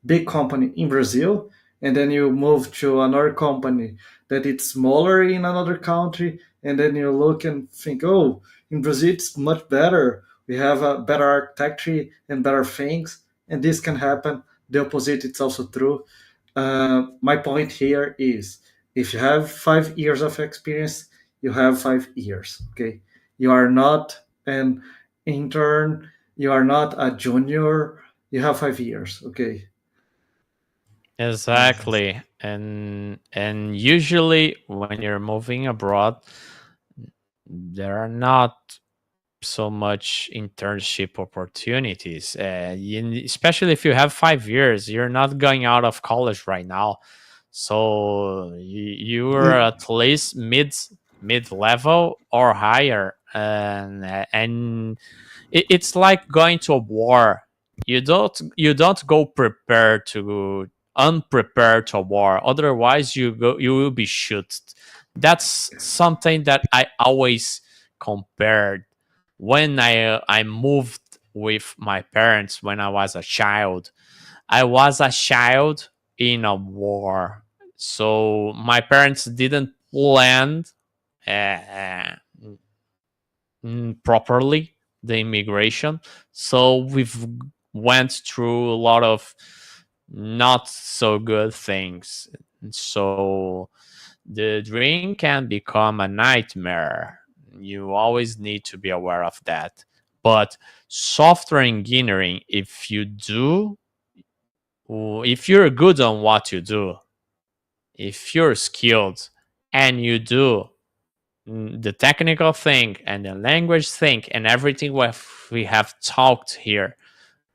big company in Brazil, and then you move to another company that it's smaller in another country, and then you look and think, oh, in Brazil it's much better. We have a better architecture and better things, and this can happen. The opposite is also true. My point here is, if you have 5 years of experience, you have 5 years. Okay, you are not an intern, you are not a junior. You have 5 years. Okay, yes. Exactly. And usually when you're moving abroad, there are not so much internship opportunities. Especially if you have 5 years, you're not going out of college right now, so you're Mm, at least mid level or higher, and it's like going to a war. You don't go prepared to unprepared to a war. Otherwise, you will be shot. That's something that I always compared when I moved with my parents when I was a child. I was a child in a war, so my parents didn't plan uh, properly the immigration. So we've went through a lot of not so good things. So the dream can become a nightmare. You always need to be aware of that. But software engineering, if you're good on what you do, if you're skilled and you do the technical thing and the language thing and everything we have talked here,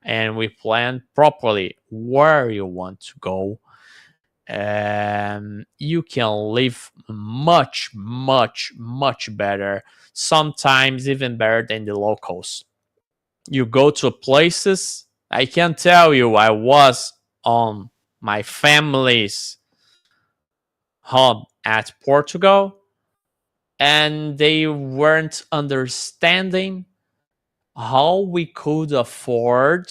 and we plan properly where you want to go, you can live much, much, much better, sometimes even better than the locals. You go to places, I can tell you, I was on my family's home at Portugal, and they weren't understanding how we could afford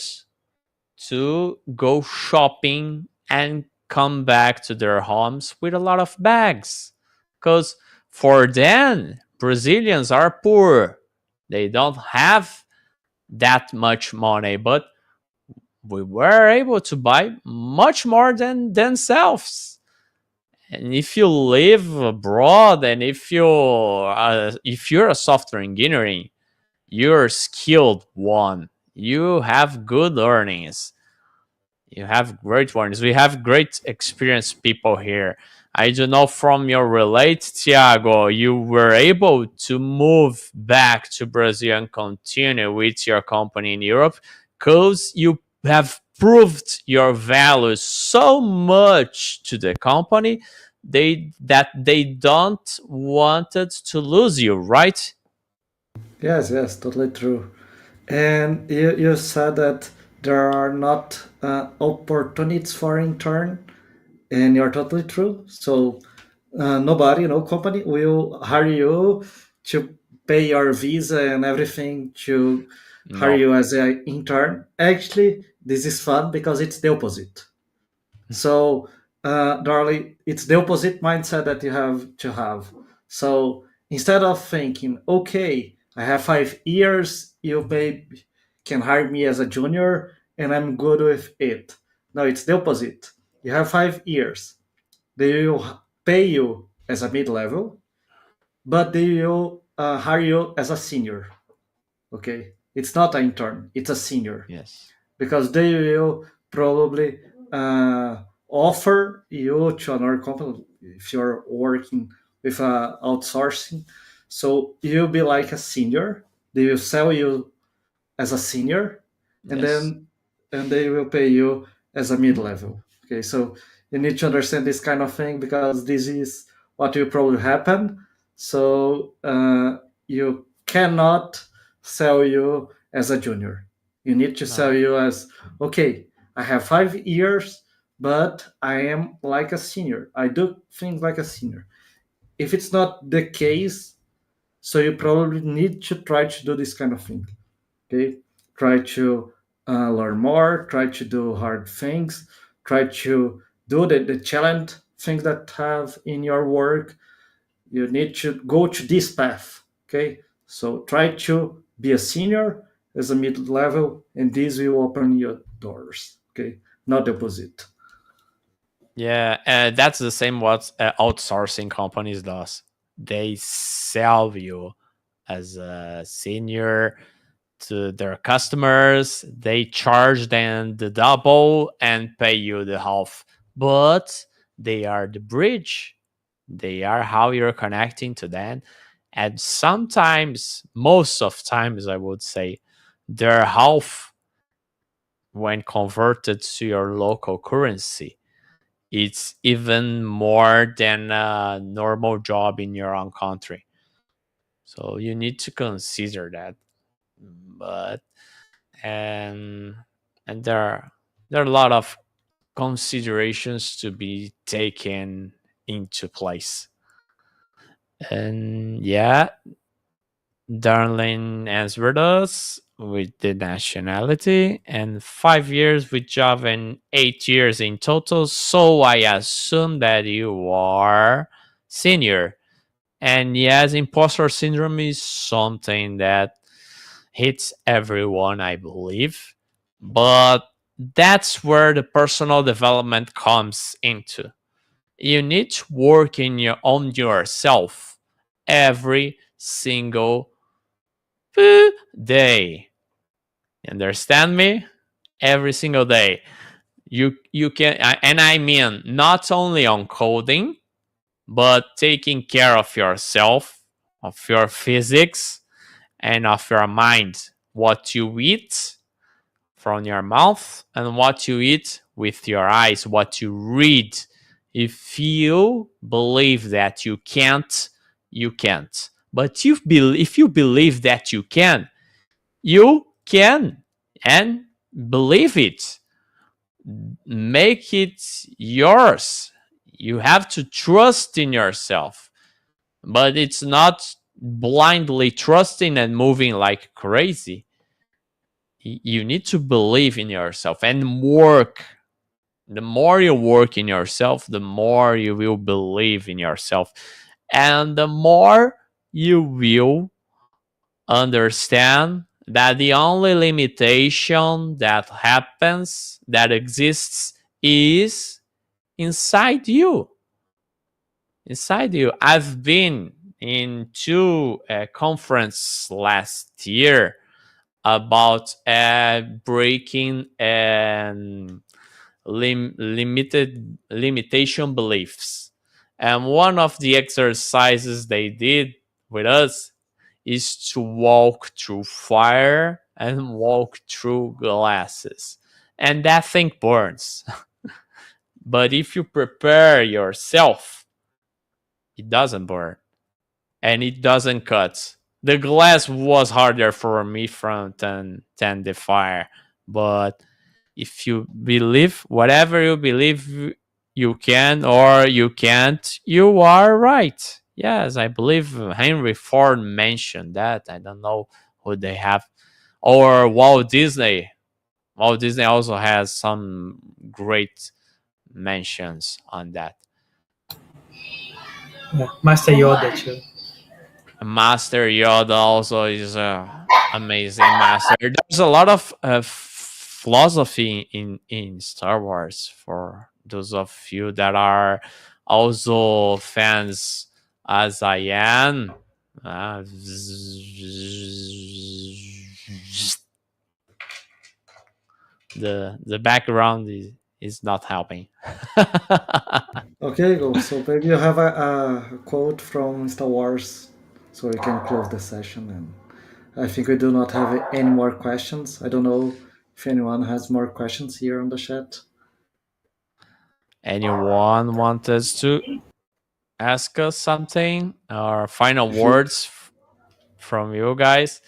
to go shopping and come back to their homes with a lot of bags. Because for them, Brazilians are poor. They don't have that much money, but we were able to buy much more than themselves. And if you live abroad, and if you're a software engineering, you're a skilled one. You have good earnings. You have great ones. We have great experienced people here. I do know from your relate, Tiago, you were able to move back to Brazil and continue with your company in Europe because you have proved your value so much to the company that they don't wanted to lose you, right? Yes, yes, totally true. And you said that there are not opportunities for intern. and you're totally true. So nobody, no company will hire you to pay your visa and everything to hire No. you as an intern. Actually, this is fun because it's the opposite. So, darling, it's the opposite mindset that you have to have. So instead of thinking, okay, I have 5 years, you may can hire me as a junior and I'm good with it. No, it's the opposite. You have 5 years. They will pay you as a mid level, but they will hire you as a senior. Okay, it's not an intern; it's a senior Yes. because they will probably offer you to another company if you're working with outsourcing. So you'll be like a senior. They will sell you as a senior, and Yes. then and they will pay you as a mid level. Okay, so you need to understand this kind of thing because this is what will probably happen. So you cannot sell you as a junior. You need to sell No. you as okay. I have 5 years, but I am like a senior. I do things like a senior. If it's not the case, so you probably need to try to do this kind of thing. Okay, try to learn more, try to do hard things, try to do the challenge things that have in your work. You need to go to this path. Okay, so try to be a senior as a mid level, and this will open your doors. Okay, not the opposite. Yeah, that's the same what outsourcing companies does. They sell you as a senior to their customers. They charge them the double and pay you the half. But they are the bridge. They are how you're connecting to them. And sometimes, most of times, I would say, they're half when converted to your local currency. It's even more than a normal job in your own country. So you need to consider that. But and there are a lot of considerations to be taken into place. And yeah, Darlene answered us with the nationality and 5 years with job and 8 years in total. So I assume that you are senior. And yes, imposter syndrome is something that hits everyone, I believe. But that's where the personal development comes into. You need to work on yourself every single day. You understand me? Every single day. You can, and I mean not only on coding, but taking care of yourself, of your physics, and of your mind. What you eat from your mouth and what you eat with your eyes, what you read. If you believe that you can't, you can't. But if you believe that you can, and believe it. Make it yours. You have to trust in yourself, but it's not blindly trusting and moving like crazy. You need to believe in yourself and work. The more you work in yourself, the more you will believe in yourself, and the more you will understand that the only limitation that exists is inside you. Inside you. I've been in two conferences last year about breaking and limitation beliefs. And one of the exercises they did with us is to walk through fire and walk through glasses. And that thing burns. But if you prepare yourself, it doesn't burn and it doesn't cut. The glass was harder for me than the fire. But if you believe, whatever you believe you can or you can't. You are right. Yes, I believe Henry Ford mentioned that. I don't know who they have. Or Walt Disney. Walt Disney also has some great mentions on that. Yeah, Master Yoda too. Master Yoda also is a amazing master. There's a lot of philosophy in Star Wars for those of you that are also fans as I am. Uh, the background is not helping. Okay, go. So maybe you have a quote from Star Wars, so we can close the session. And I think we do not have any more questions. I don't know if anyone has more questions here on the chat. Anyone want us to ask us something or final words from you guys?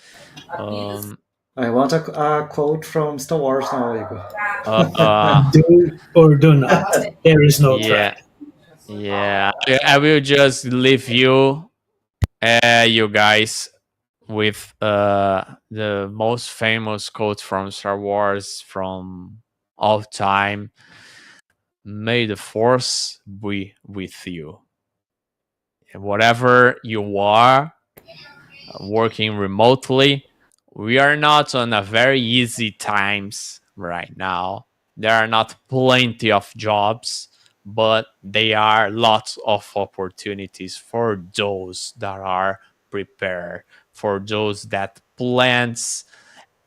Um, I want a quote from Star Wars now, Igor. Do or do not. There is no yeah, try. yeah. I will just leave you, you guys, with the most famous quote from Star Wars from all time. May the Force be with you. And whatever you are, working remotely, we are not on a very easy times right now. There are not plenty of jobs, but there are lots of opportunities for those that are prepared, for those that plans,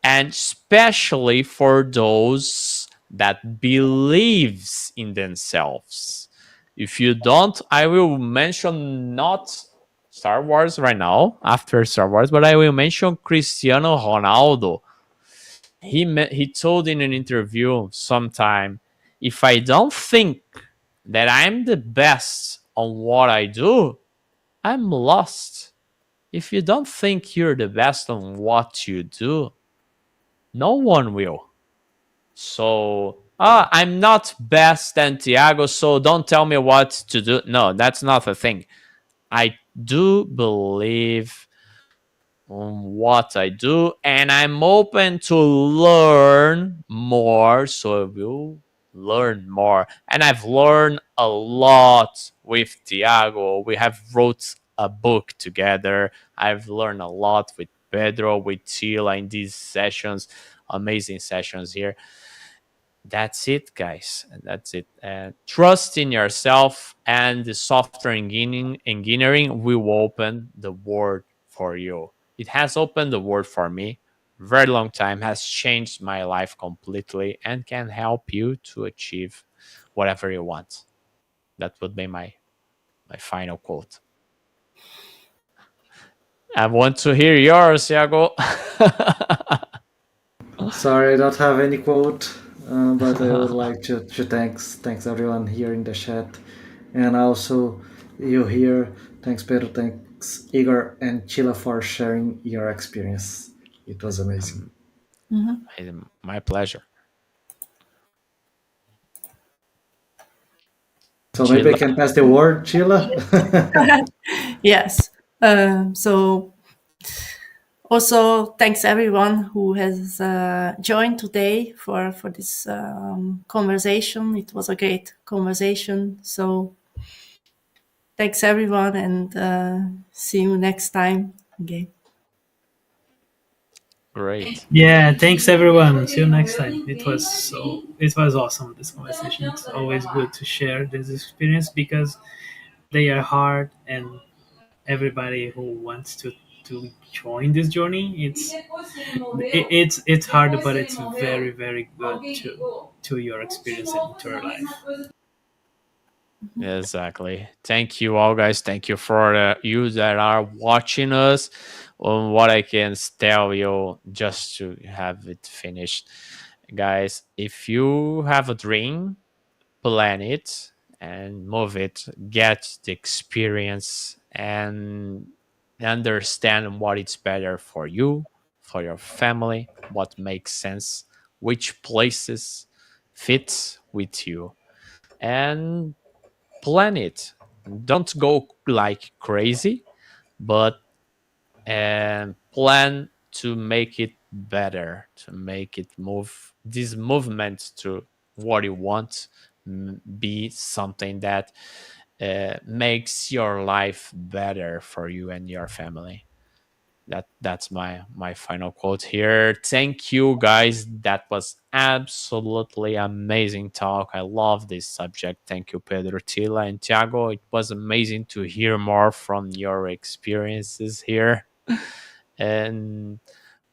and especially for those that believes in themselves. If you don't, I will mention not Star Wars right now, after Star Wars, but I will mention Cristiano Ronaldo. He told in an interview sometime, if I don't think that I'm the best on what I do, I'm lost. If you don't think you're the best on what you do, no one will. So, I'm not best than Thiago, so don't tell me what to do. No, that's not a thing. I do believe on what I do, and I'm open to learn more. So I will learn more, and I've learned a lot with Tiago. We have wrote a book together. I've learned a lot with Pedro, with Tila in these sessions, amazing sessions here. That's it, guys. That's it. Trust in yourself, and the software engineering will open the world for you. It has opened the world for me. Very long time, has changed my life completely, and can help you to achieve whatever you want. That would be my final quote. I want to hear yours, Iago. Sorry, I don't have any quote, but I would like to thanks everyone here in the chat, and also you here. Thanks Pedro, thanks Igor and Chila for sharing your experience. It was amazing. My pleasure. So maybe I Chila. can pass the word, Chila. Yes. So also thanks everyone who has joined today for this conversation. It was a great conversation. So thanks everyone, and see you next time again. Great. Yeah, thanks everyone. See you next time. It was awesome this conversation. It's always good to share this experience because they are hard, and everybody who wants to join this journey, it's hard, but it's very good to your experience and to your life. Exactly. Thank you all, guys. Thank you for you that are watching us. What I can tell you just to have it finished, guys. If you have a dream, plan it and move it. Get the experience and understand what is better for you, for your family, what makes sense, which places fits with you, and plan it. Don't go like crazy, but plan to make it better, to make it move this movement to what you want, be something that makes your life better for you and your family. That's my final quote here. Thank you guys, that was absolutely amazing talk. I love this subject. Thank you, Pedro, Tila, and Thiago. It was amazing to hear more from your experiences here. And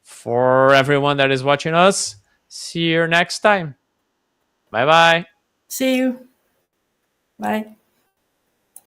for everyone that is watching us, see you next time. Bye bye. See you. Bye.